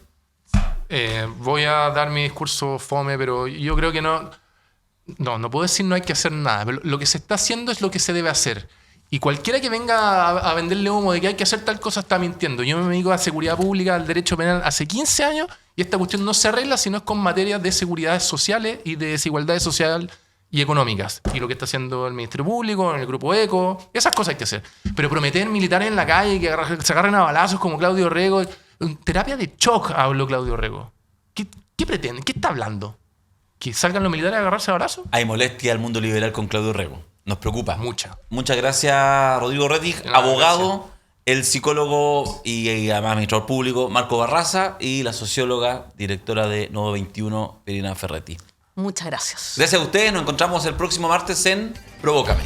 Voy a dar mi discurso fome, pero yo creo que no puedo decir no hay que hacer nada. Pero lo que se está haciendo es lo que se debe hacer. Y cualquiera que venga a venderle humo de que hay que hacer tal cosa está mintiendo. Yo me dedico a seguridad pública, al derecho penal hace 15 años y esta cuestión no se arregla si no es con materias de seguridades sociales y de desigualdades sociales y económicas. Y lo que está haciendo el Ministerio Público, en el Grupo ECO, esas cosas hay que hacer. Pero prometer militares en la calle que se agarren a balazos como Claudio Rego, terapia de shock habló Claudio Rego. ¿Qué pretende? ¿Qué está hablando? ¿Que salgan los militares a agarrarse a balazos? Hay molestia al mundo liberal con Claudio Rego. Nos preocupa. Mucha. Muchas gracias, Rodrigo Rettig, abogado, el psicólogo y además administrador público, Marco Barraza, y la socióloga, directora de Nodo 21, Pirina Ferretti. Muchas gracias. Gracias a ustedes. Nos encontramos el próximo martes en Provócame.